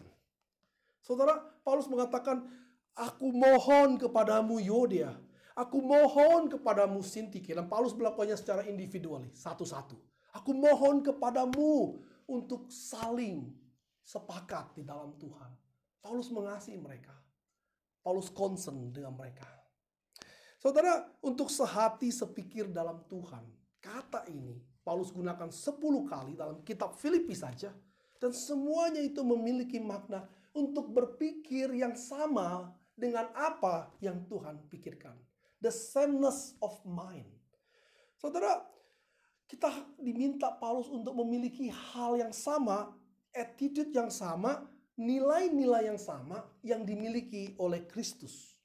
Saudara, Paulus mengatakan, aku mohon kepadamu Yudea. Aku mohon kepadamu Sintike. Dan Paulus melakukannya secara individual, satu-satu. Aku mohon kepadamu untuk saling sepakat di dalam Tuhan. Paulus mengasihi mereka. Paulus concern dengan mereka. Saudara, untuk sehati sepikir dalam Tuhan. Kata ini Paulus gunakan 10 kali dalam kitab Filipi saja. Dan semuanya itu memiliki makna untuk berpikir yang sama dengan apa yang Tuhan pikirkan. The sameness of mind. Saudara, kita diminta Paulus untuk memiliki hal yang sama, attitude yang sama, nilai-nilai yang sama yang dimiliki oleh Kristus.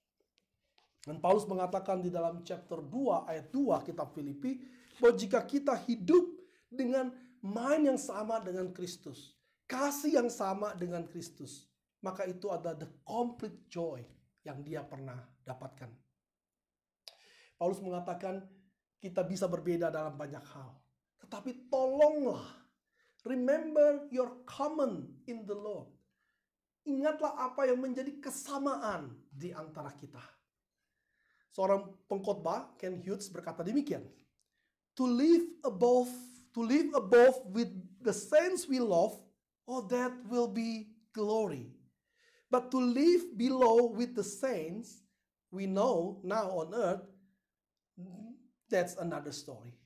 Dan Paulus mengatakan di dalam chapter 2 ayat 2 kitab Filipi, bahwa jika kita hidup dengan mind yang sama dengan Kristus, kasih yang sama dengan Kristus, maka itu adalah the complete joy yang dia pernah dapatkan. Paulus mengatakan kita bisa berbeda dalam banyak hal. Tetapi tolonglah, remember your common in the Lord. Ingatlah apa yang menjadi kesamaan di antara kita. Seorang pengkhotbah, Ken Hughes, berkata demikian. To live above with the saints we love, oh that will be glory. But to live below with the saints we know now on earth, that's another story.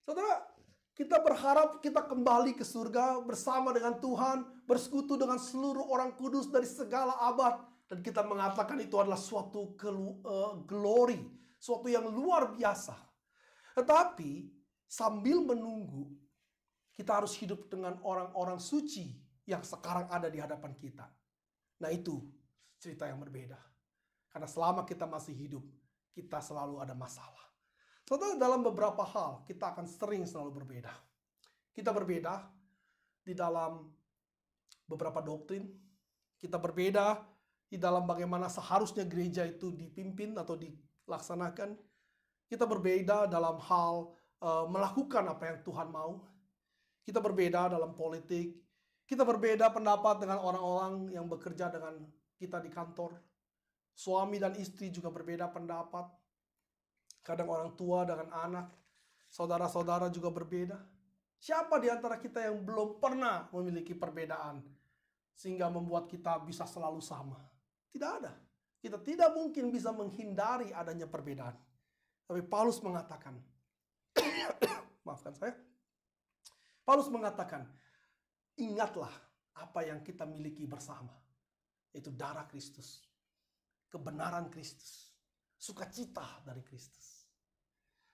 Saudara, Kita berharap kita kembali ke surga bersama dengan Tuhan, bersekutu dengan seluruh orang kudus dari segala abad. Dan kita mengatakan itu adalah suatu glory, suatu yang luar biasa. Tetapi sambil menunggu, kita harus hidup dengan orang-orang suci yang sekarang ada di hadapan kita. Nah itu cerita yang berbeda. Karena selama kita masih hidup, kita selalu ada masalah. Saudara, dalam beberapa hal kita akan selalu berbeda. Kita berbeda di dalam beberapa doktrin. Kita berbeda di dalam bagaimana seharusnya gereja itu dipimpin atau dilaksanakan. Kita berbeda dalam hal melakukan apa yang Tuhan mau. Kita berbeda dalam politik. Kita berbeda pendapat dengan orang-orang yang bekerja dengan kita di kantor. Suami dan istri juga berbeda pendapat. Kadang orang tua dengan anak, saudara-saudara juga berbeda. Siapa di antara kita yang belum pernah memiliki perbedaan sehingga membuat kita bisa selalu sama? Tidak ada. Kita tidak mungkin bisa menghindari adanya perbedaan. Tapi Paulus mengatakan, maafkan saya. Paulus mengatakan, ingatlah apa yang kita miliki bersama. Yaitu darah Kristus, kebenaran Kristus, sukacita dari Kristus.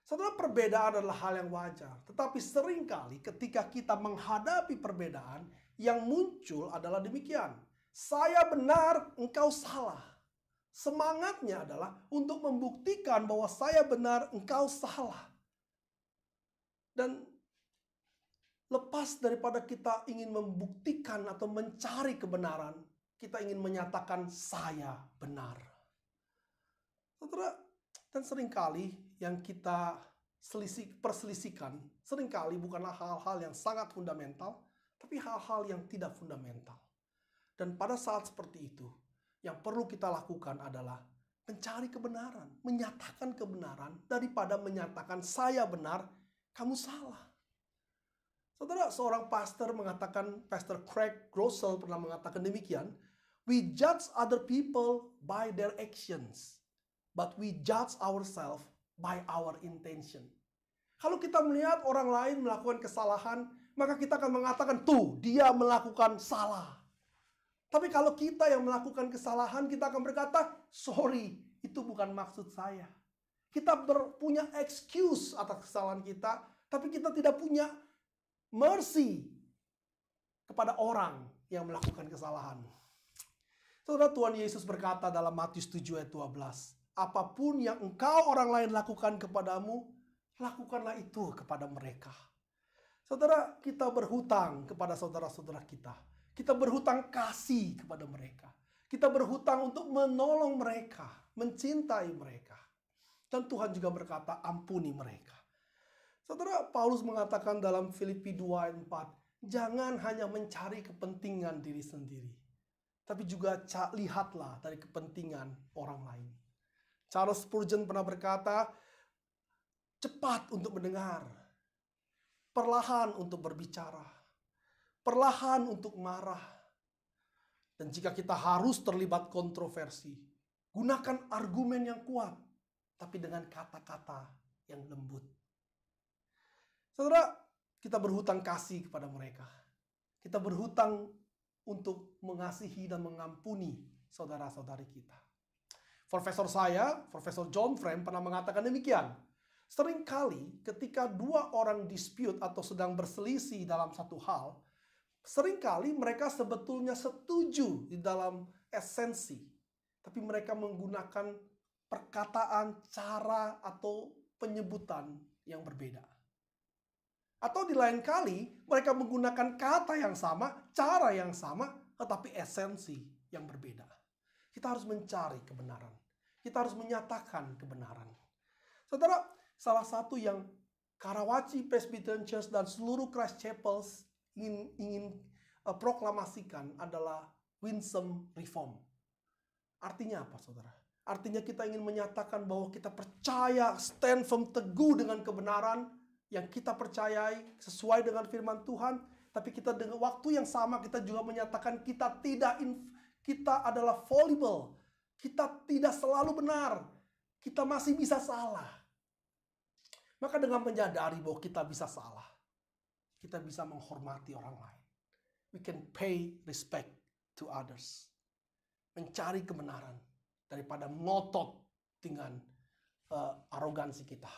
Saudara, perbedaan adalah hal yang wajar. Tetapi seringkali ketika kita menghadapi perbedaan, yang muncul adalah demikian. Saya benar, engkau salah. Semangatnya adalah untuk membuktikan bahwa saya benar, engkau salah. Dan lepas daripada kita ingin membuktikan atau mencari kebenaran, kita ingin menyatakan saya benar. Saudara, dan seringkali yang kita perselisihkan, seringkali bukanlah hal-hal yang sangat fundamental, tapi hal-hal yang tidak fundamental. Dan pada saat seperti itu, yang perlu kita lakukan adalah mencari kebenaran, menyatakan kebenaran, daripada menyatakan saya benar, kamu salah. Saudara, seorang pastor mengatakan, Pastor Craig Groeschel pernah mengatakan demikian, we judge other people by their actions, but we judge ourselves by our intention. Kalau kita melihat orang lain melakukan kesalahan, maka kita akan mengatakan, tuh, dia melakukan salah. Tapi kalau kita yang melakukan kesalahan, kita akan berkata, sorry, itu bukan maksud saya. Kita punya excuse atas kesalahan kita, tapi kita tidak punya mercy kepada orang yang melakukan kesalahan. Saudara, Tuhan Yesus berkata dalam Matius 7 ayat 12, apapun yang engkau orang lain lakukan kepadamu, lakukanlah itu kepada mereka. Saudara, kita berhutang kepada saudara-saudara kita. Kita berhutang kasih kepada mereka. Kita berhutang untuk menolong mereka, mencintai mereka. Dan Tuhan juga berkata, ampuni mereka. Saudara, Paulus mengatakan dalam Filipi 2 ayat 4, jangan hanya mencari kepentingan diri sendiri, tapi juga lihatlah dari kepentingan orang lain. Charles Spurgeon pernah berkata, cepat untuk mendengar, perlahan untuk berbicara, perlahan untuk marah. Dan jika kita harus terlibat kontroversi, gunakan argumen yang kuat, tapi dengan kata-kata yang lembut. Saudara, kita berhutang kasih kepada mereka. Kita berhutang untuk mengasihi dan mengampuni saudara-saudari kita. Profesor John Frame pernah mengatakan demikian. Seringkali ketika dua orang dispute atau sedang berselisih dalam satu hal, seringkali mereka sebetulnya setuju di dalam esensi. Tapi mereka menggunakan perkataan, cara, atau penyebutan yang berbeda. Atau di lain kali, mereka menggunakan kata yang sama, cara yang sama, tetapi esensi yang berbeda. Kita harus mencari kebenaran. Kita harus menyatakan kebenaran. Saudara, salah satu yang Karawaci Presbyterian Church dan seluruh Christ Chapels ingin proklamasikan adalah Winsome Reform. Artinya apa, saudara? Artinya kita ingin menyatakan bahwa kita percaya, stand firm, teguh dengan kebenaran yang kita percayai sesuai dengan firman Tuhan, tapi kita dengan waktu yang sama kita juga menyatakan kita adalah fallible, kita tidak selalu benar, kita masih bisa salah. Maka dengan menyadari bahwa kita bisa salah, kita bisa menghormati orang lain. We can pay respect to others. Mencari kebenaran daripada ngotot dengan arogansi kita.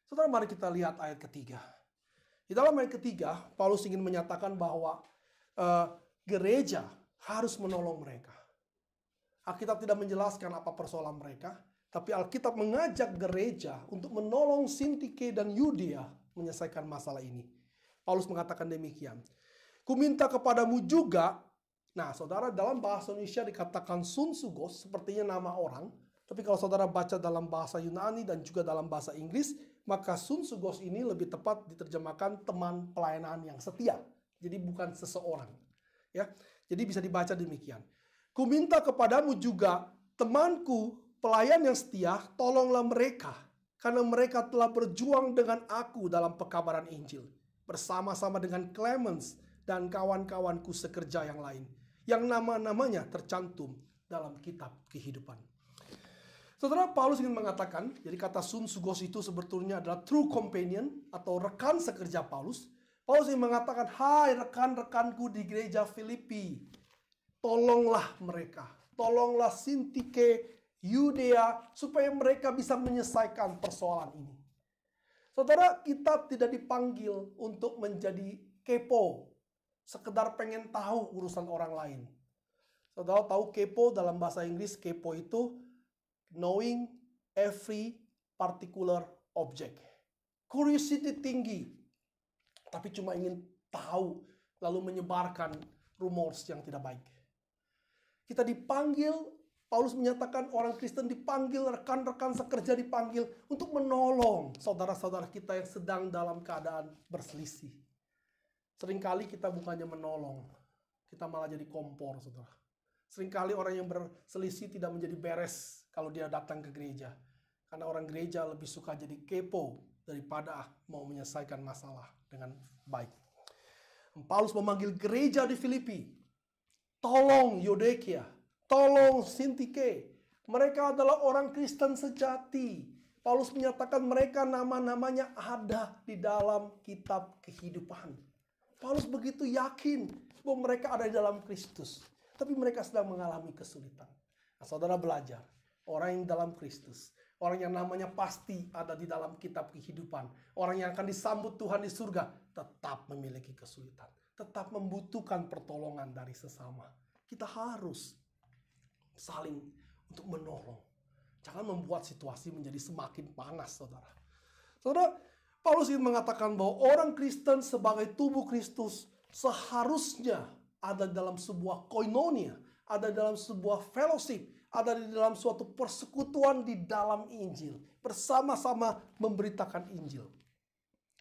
Saudara, mari kita lihat ayat ketiga. Di dalam ayat ketiga, Paulus ingin menyatakan bahwa gereja harus menolong mereka. Alkitab tidak menjelaskan apa persoalan mereka, tapi Alkitab mengajak gereja untuk menolong Sintike dan Yudea menyelesaikan masalah ini. Paulus mengatakan demikian. Ku minta kepadamu juga, nah saudara, dalam bahasa Indonesia dikatakan sunsugos, sepertinya nama orang. Tapi kalau saudara baca dalam bahasa Yunani dan juga dalam bahasa Inggris, maka sunsugos ini lebih tepat diterjemahkan teman pelayanan yang setia. Jadi bukan seseorang. Ya, jadi bisa dibaca demikian. Ku minta kepadamu juga, temanku, pelayan yang setia, tolonglah mereka. Karena mereka telah berjuang dengan aku dalam pekabaran Injil. Bersama-sama dengan Clemens dan kawan-kawanku sekerja yang lain. Yang nama-namanya tercantum dalam kitab kehidupan. Saudara, Paulus ingin mengatakan, jadi kata sunsugos itu sebetulnya adalah true companion atau rekan sekerja Paulus. Paulus ingin mengatakan, hai rekan-rekanku di gereja Filipi, tolonglah mereka. Tolonglah Sintike, Yudea, supaya mereka bisa menyelesaikan persoalan ini. Saudara, kita tidak dipanggil untuk menjadi kepo, sekedar pengen tahu urusan orang lain. Saudara tahu kepo dalam bahasa Inggris, kepo itu knowing every particular object. Curiosity tinggi, tapi cuma ingin tahu, lalu menyebarkan rumors yang tidak baik. Kita dipanggil, Paulus menyatakan orang Kristen dipanggil, rekan-rekan sekerja dipanggil untuk menolong saudara-saudara kita yang sedang dalam keadaan berselisih. Seringkali kita bukannya menolong, kita malah jadi kompor, saudara. Seringkali orang yang berselisih tidak menjadi beres kalau dia datang ke gereja. Karena orang gereja lebih suka jadi kepo daripada mau menyelesaikan masalah dengan baik. Paulus memanggil gereja di Filipi. Tolong Yodekia, tolong Sintike. Mereka adalah orang Kristen sejati. Paulus menyatakan mereka nama-namanya ada di dalam kitab kehidupan. Paulus begitu yakin bahwa mereka ada di dalam Kristus. Tapi mereka sedang mengalami kesulitan. Nah, saudara belajar. Orang yang dalam Kristus. Orang yang namanya pasti ada di dalam kitab kehidupan. Orang yang akan disambut Tuhan di surga. Tetap memiliki kesulitan. Tetap membutuhkan pertolongan dari sesama. Kita harus saling untuk menolong. Jangan membuat situasi menjadi semakin panas, saudara. Saudara, Paulus ingin mengatakan bahwa orang Kristen sebagai tubuh Kristus seharusnya ada dalam sebuah koinonia, ada dalam sebuah fellowship, ada di dalam suatu persekutuan di dalam Injil. Bersama-sama memberitakan Injil.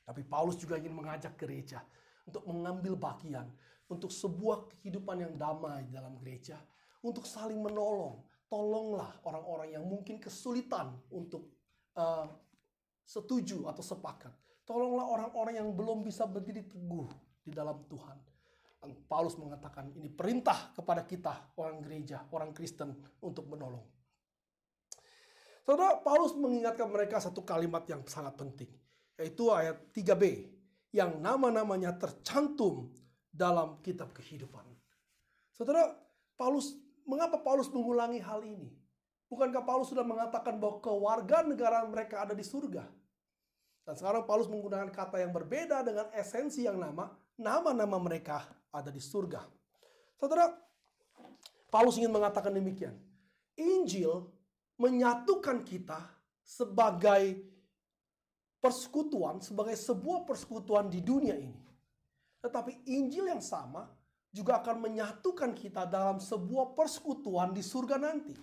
Tapi Paulus juga ingin mengajak gereja untuk mengambil bagian. Untuk sebuah kehidupan yang damai dalam gereja. Untuk saling menolong. Tolonglah orang-orang yang mungkin kesulitan untuk setuju atau sepakat. Tolonglah orang-orang yang belum bisa berdiri teguh di dalam Tuhan. Dan Paulus mengatakan ini perintah kepada kita, orang gereja, orang Kristen, untuk menolong. Saudara, Paulus mengingatkan mereka satu kalimat yang sangat penting. Yaitu ayat 3b. Yang nama-namanya tercantum dalam kitab kehidupan. Saudara, mengapa Paulus mengulangi hal ini? Bukankah Paulus sudah mengatakan bahwa kewarganegaraan mereka ada di surga? Dan sekarang Paulus menggunakan kata yang berbeda dengan esensi yang nama-nama mereka ada di surga. Saudara, Paulus ingin mengatakan demikian. Injil menyatukan kita sebagai persekutuan, sebagai sebuah persekutuan di dunia ini. Tetapi Injil yang sama juga akan menyatukan kita dalam sebuah persekutuan di surga nanti.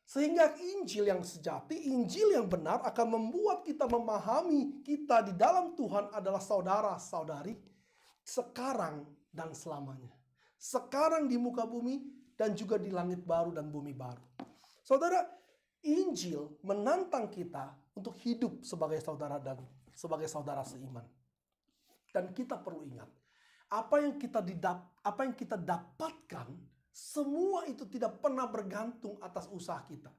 Sehingga Injil yang sejati, Injil yang benar akan membuat kita memahami kita di dalam Tuhan adalah saudara-saudari sekarang dan selamanya. Sekarang di muka bumi dan juga di langit baru dan bumi baru. Saudara, Injil menantang kita untuk hidup sebagai saudara dan sebagai saudara seiman. Dan kita perlu ingat, apa yang kita dapatkan, semua itu tidak pernah bergantung atas usaha kita.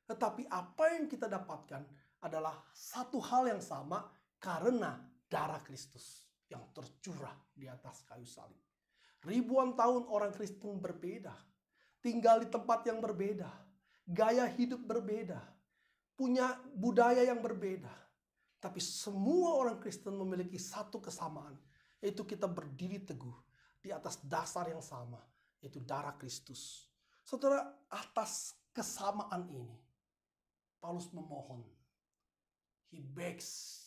Tetapi apa yang kita dapatkan adalah satu hal yang sama karena darah Kristus. yang tercurah di atas kayu salib. Ribuan tahun orang Kristen berbeda, tinggal di tempat yang berbeda, gaya hidup berbeda, punya budaya yang berbeda. Tapi semua orang Kristen memiliki satu kesamaan, yaitu kita berdiri teguh di atas dasar yang sama, yaitu darah Kristus. Saudara, atas kesamaan ini, Paulus memohon. He begs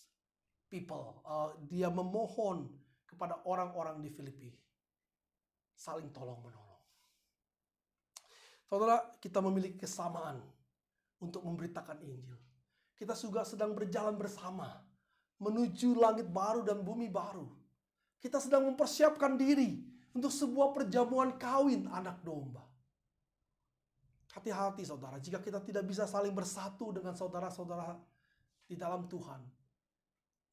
people, dia memohon kepada orang-orang di Filipi, saling tolong-menolong. Saudara, kita memiliki kesamaan untuk memberitakan Injil. Kita juga sedang berjalan bersama menuju langit baru dan bumi baru. Kita sedang mempersiapkan diri untuk sebuah perjamuan kawin anak domba. Hati-hati saudara, jika kita tidak bisa saling bersatu dengan saudara-saudara di dalam Tuhan.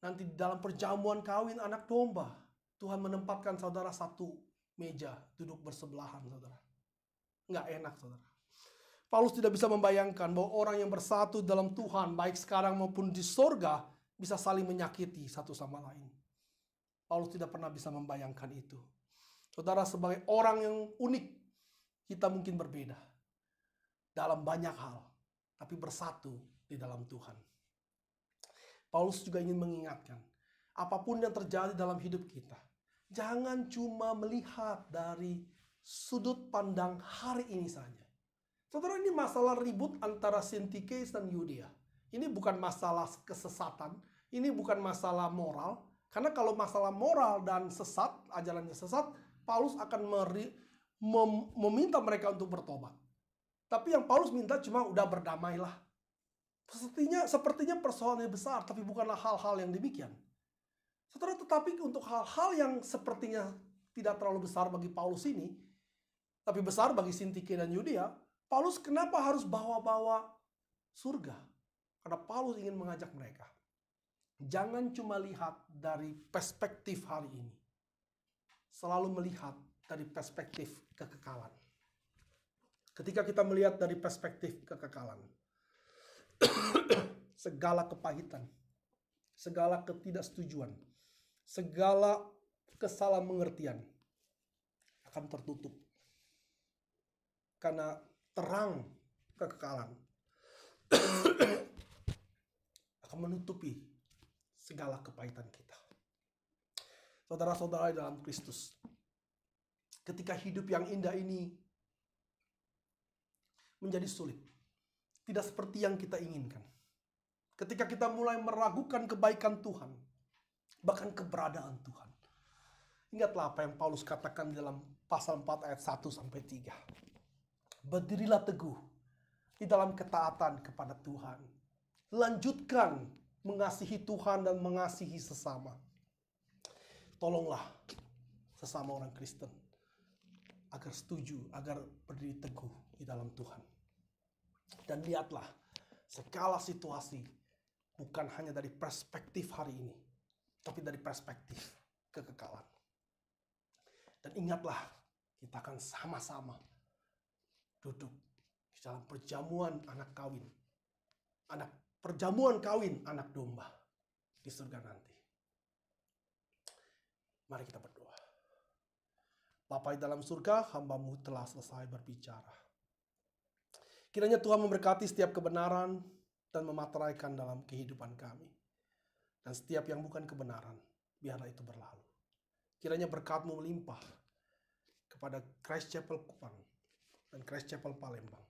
Nanti di dalam perjamuan kawin anak domba, Tuhan menempatkan saudara satu meja, duduk bersebelahan saudara. Nggak enak saudara. Paulus tidak bisa membayangkan bahwa orang yang bersatu dalam Tuhan, baik sekarang maupun di sorga, bisa saling menyakiti satu sama lain. Paulus tidak pernah bisa membayangkan itu. Saudara, sebagai orang yang unik, kita mungkin berbeda dalam banyak hal, tapi bersatu di dalam Tuhan. Paulus juga ingin mengingatkan, apapun yang terjadi dalam hidup kita, jangan cuma melihat dari sudut pandang hari ini saja. Saudara, ini masalah ribut antara Syntyche dan Yudia. Ini bukan masalah kesesatan, ini bukan masalah moral. Karena kalau masalah moral dan sesat, ajarannya sesat, Paulus akan meminta mereka untuk bertobat. Tapi yang Paulus minta cuma udah berdamailah. Sepertinya persoalannya besar, tapi bukanlah hal-hal yang demikian. Saudara, tetapi untuk hal-hal yang sepertinya tidak terlalu besar bagi Paulus ini, tapi besar bagi Syntyche dan Yudia, Paulus kenapa harus bawa-bawa surga? Karena Paulus ingin mengajak mereka. Jangan cuma lihat dari perspektif hari ini. Selalu melihat dari perspektif kekekalan. Ketika kita melihat dari perspektif kekekalan, segala kepahitan, segala ketidaksetujuan, segala kesalahmengertian akan tertutup. Karena terang kekekalan akan menutupi segala kepahitan kita. Saudara-saudara dalam Kristus, ketika hidup yang indah ini menjadi sulit, tidak seperti yang kita inginkan. Ketika kita mulai meragukan kebaikan Tuhan, bahkan keberadaan Tuhan. Ingatlah apa yang Paulus katakan dalam pasal 4 ayat 1-3. Berdirilah teguh di dalam ketaatan kepada Tuhan. Lanjutkan mengasihi Tuhan dan mengasihi sesama. Tolonglah sesama orang Kristen agar setuju, agar berdiri teguh di dalam Tuhan. Dan lihatlah segala situasi bukan hanya dari perspektif hari ini, tapi dari perspektif kekekalan. Dan ingatlah, kita akan sama-sama duduk di dalam perjamuan kawin anak domba di surga nanti. Mari kita berdoa. Bapa di dalam surga, hamba-Mu telah selesai berbicara. Kiranya Tuhan memberkati setiap kebenaran dan memateraikan dalam kehidupan kami. Dan setiap yang bukan kebenaran, biarlah itu berlalu. Kiranya berkat-Mu melimpah kepada Christ Chapel Kupang dan Christ Chapel Palembang.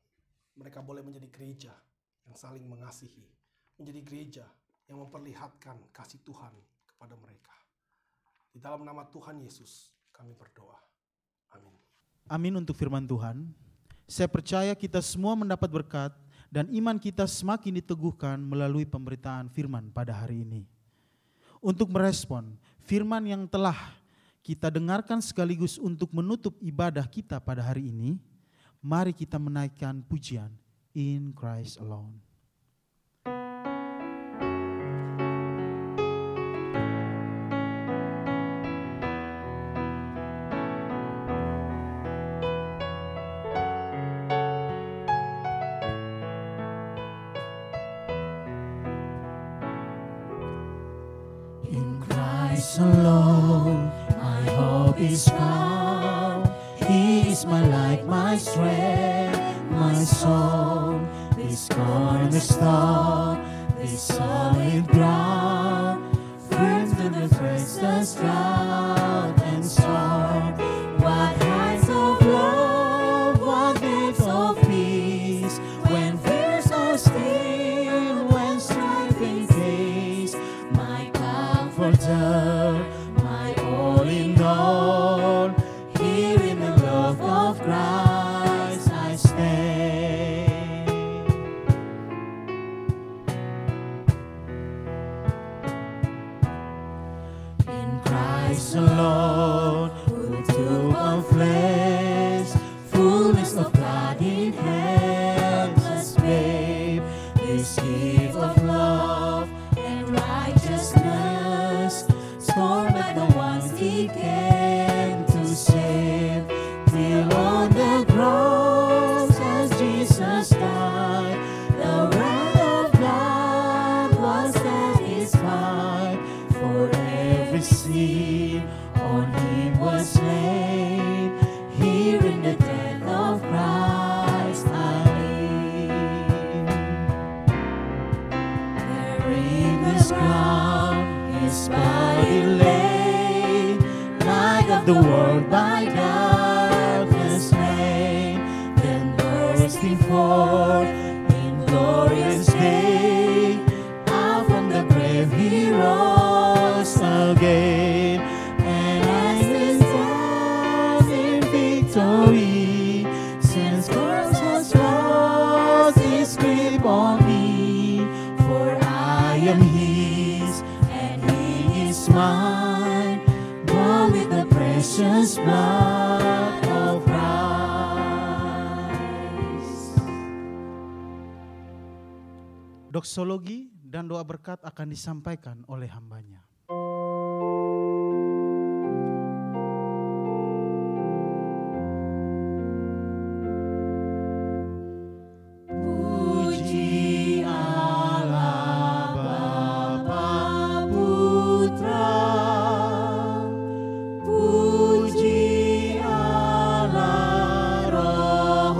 Mereka boleh menjadi gereja yang saling mengasihi. Menjadi gereja yang memperlihatkan kasih Tuhan kepada mereka. Di dalam nama Tuhan Yesus, kami berdoa. Amin. Amin untuk firman Tuhan. Saya percaya kita semua mendapat berkat dan iman kita semakin diteguhkan melalui pemberitaan firman pada hari ini. Untuk merespon firman yang telah kita dengarkan sekaligus untuk menutup ibadah kita pada hari ini, mari kita menaikkan pujian In Christ Alone. In Christ Christ alone, my hope is found. He is my light, my strength, my song. This cornerstone, this solid ground, firm to the fiercest drought and storm. What heights of love, what depths of peace, when fears are still, when strife in peace. My comforter, my all in all, here in the love of Christ I stand. In Christ alone, who took on flesh, fullness of God in helpless babe, this gift of love and righteousness, scorned by the ones He came to save. Till on the cross, as Jesus died, the wrath of God was satisfied. For every sin on Him was laid. Here in the death of Christ I live. There in this ground His body lay, light of the world by darkness slain. Then bursting forth in glorious day, out from the grave He rose again. And as His death in victory, since curse has lost its grip on me, for I am His and He is mine, bought with the precious blood of Christ. Doksologi dan doa berkat akan disampaikan oleh hambanya. Puji Allah Bapa Putra, puji Allah Roh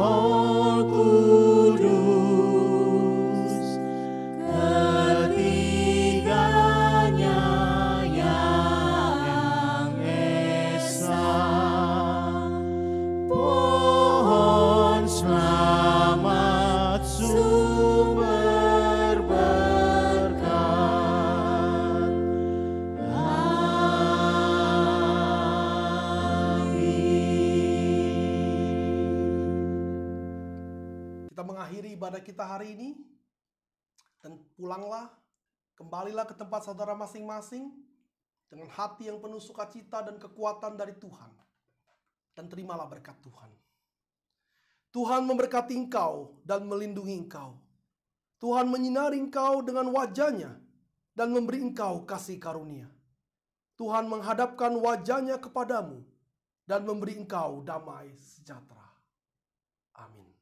Kudus, ketiganya yang esa. Pohon selamat sumber berkat. Kita mengakhiri ibadah kita hari ini dan kembalilah ke tempat saudara masing-masing dengan hati yang penuh sukacita dan kekuatan dari Tuhan. Dan terimalah berkat Tuhan. Tuhan memberkati engkau dan melindungi engkau. Tuhan menyinari engkau dengan wajah-Nya dan memberi engkau kasih karunia. Tuhan menghadapkan wajah-Nya kepadamu dan memberi engkau damai sejahtera. Amin.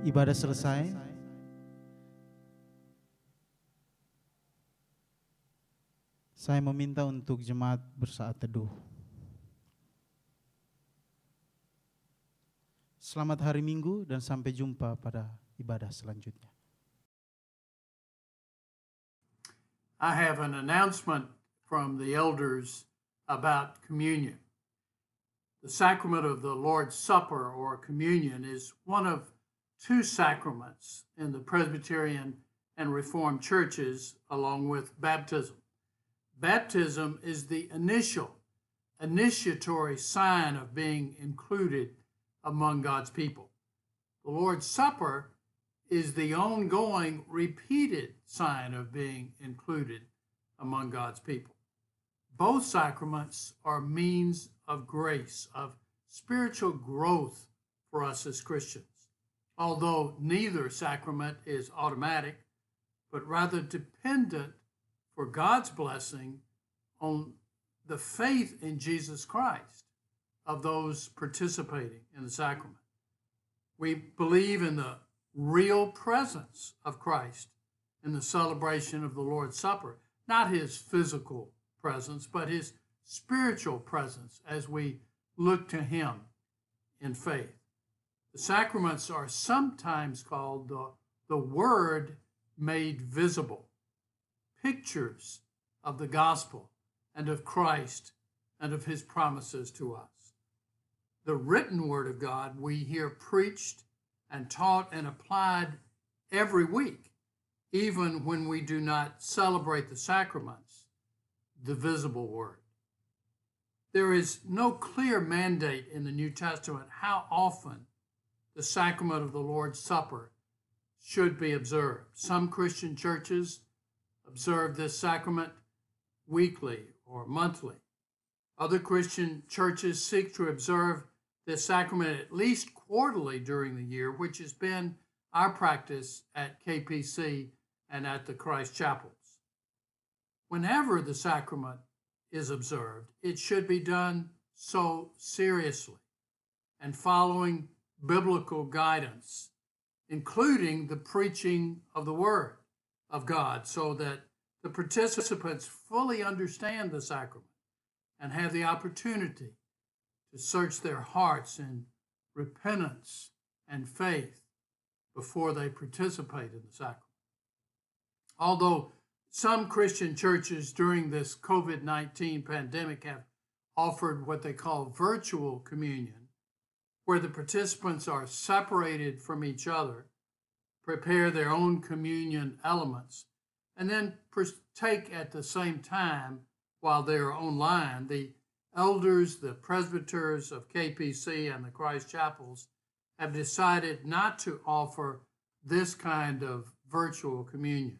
Ibadah selesai. Saya meminta untuk jemaat bersaat teduh. Selamat hari Minggu dan sampai jumpa pada ibadah selanjutnya. I have an announcement from the elders about communion. The sacrament of the Lord's Supper or communion is one of two sacraments in the Presbyterian and Reformed churches along with baptism. Baptism is the initiatory sign of being included among God's people. The Lord's Supper is the ongoing, repeated sign of being included among God's people. Both sacraments are means of grace, of spiritual growth for us as Christians, although neither sacrament is automatic, but rather dependent for God's blessing on the faith in Jesus Christ of those participating in the sacrament. We believe in the real presence of Christ in the celebration of the Lord's Supper, not his physical presence, but his spiritual presence as we look to him in faith. The sacraments are sometimes called the Word made visible, pictures of the gospel and of Christ and of his promises to us. The written word of God we hear preached and taught and applied every week, even when we do not celebrate the sacraments, the visible word. There is no clear mandate in the New Testament how often the sacrament of the Lord's Supper should be observed. Some Christian churches observe this sacrament weekly or monthly. Other Christian churches seek to observe this sacrament at least quarterly during the year, which has been our practice at KPC and at the Christ Chapels. Whenever the sacrament is observed, it should be done so seriously and following biblical guidance, including the preaching of the Word of God, so that the participants fully understand the sacrament and have the opportunity to search their hearts in repentance and faith before they participate in the sacrament. Although some Christian churches during this COVID-19 pandemic have offered what they call virtual communion, where the participants are separated from each other, prepare their own communion elements, and then partake at the same time while they are online, the elders, the presbyters of KPC and the Christ Chapels have decided not to offer this kind of virtual communion.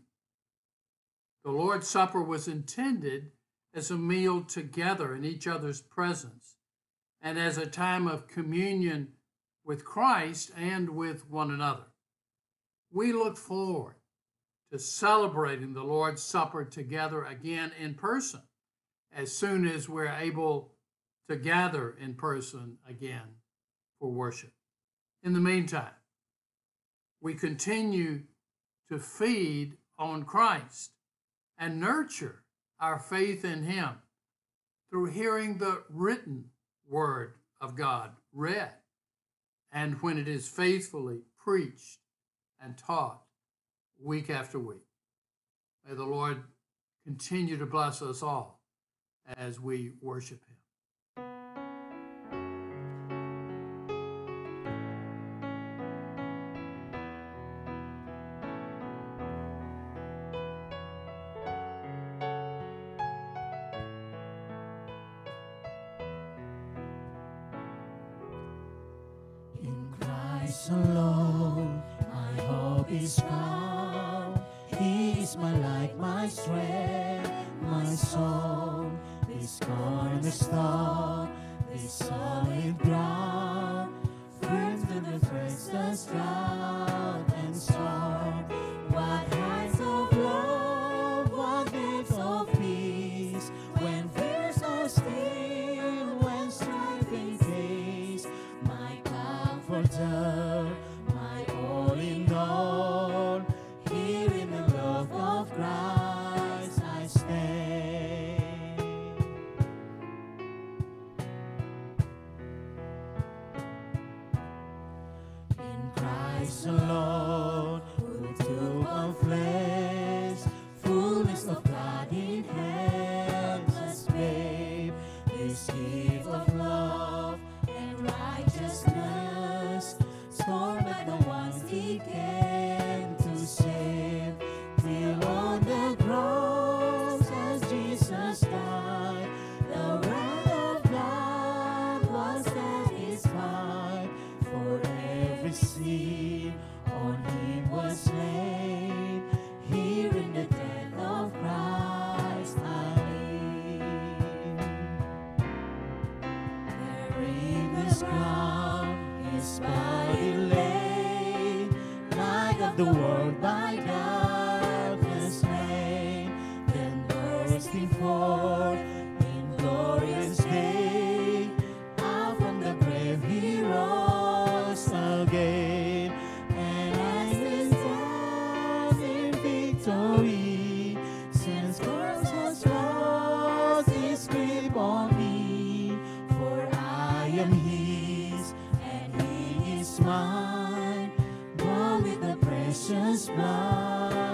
The Lord's Supper was intended as a meal together in each other's presence and as a time of communion with Christ and with one another. We look forward to celebrating the Lord's Supper together again in person as soon as we're able to gather in person again for worship. In the meantime, we continue to feed on Christ and nurture our faith in him through hearing the written word of God read, and when it is faithfully preached and taught week after week. May the Lord continue to bless us all as we worship him. In Christ alone, my hope is found. He is my light, my strength, my song. This cornerstone, this solid ground, firm to the first, the stroud and strong. What heights of love, what depths of peace, when fears are still, when striving face, my comforter, my all in all, here in the love of Christ I stand. In Christ alone, who his crown, his body laid, light of the world by darkness slain, then bursting forth in glorious day, out from the grave he rose again, and I stand forth in victory, since Christ has lost his grip on me, for I am his and he is mine, bought with the precious blood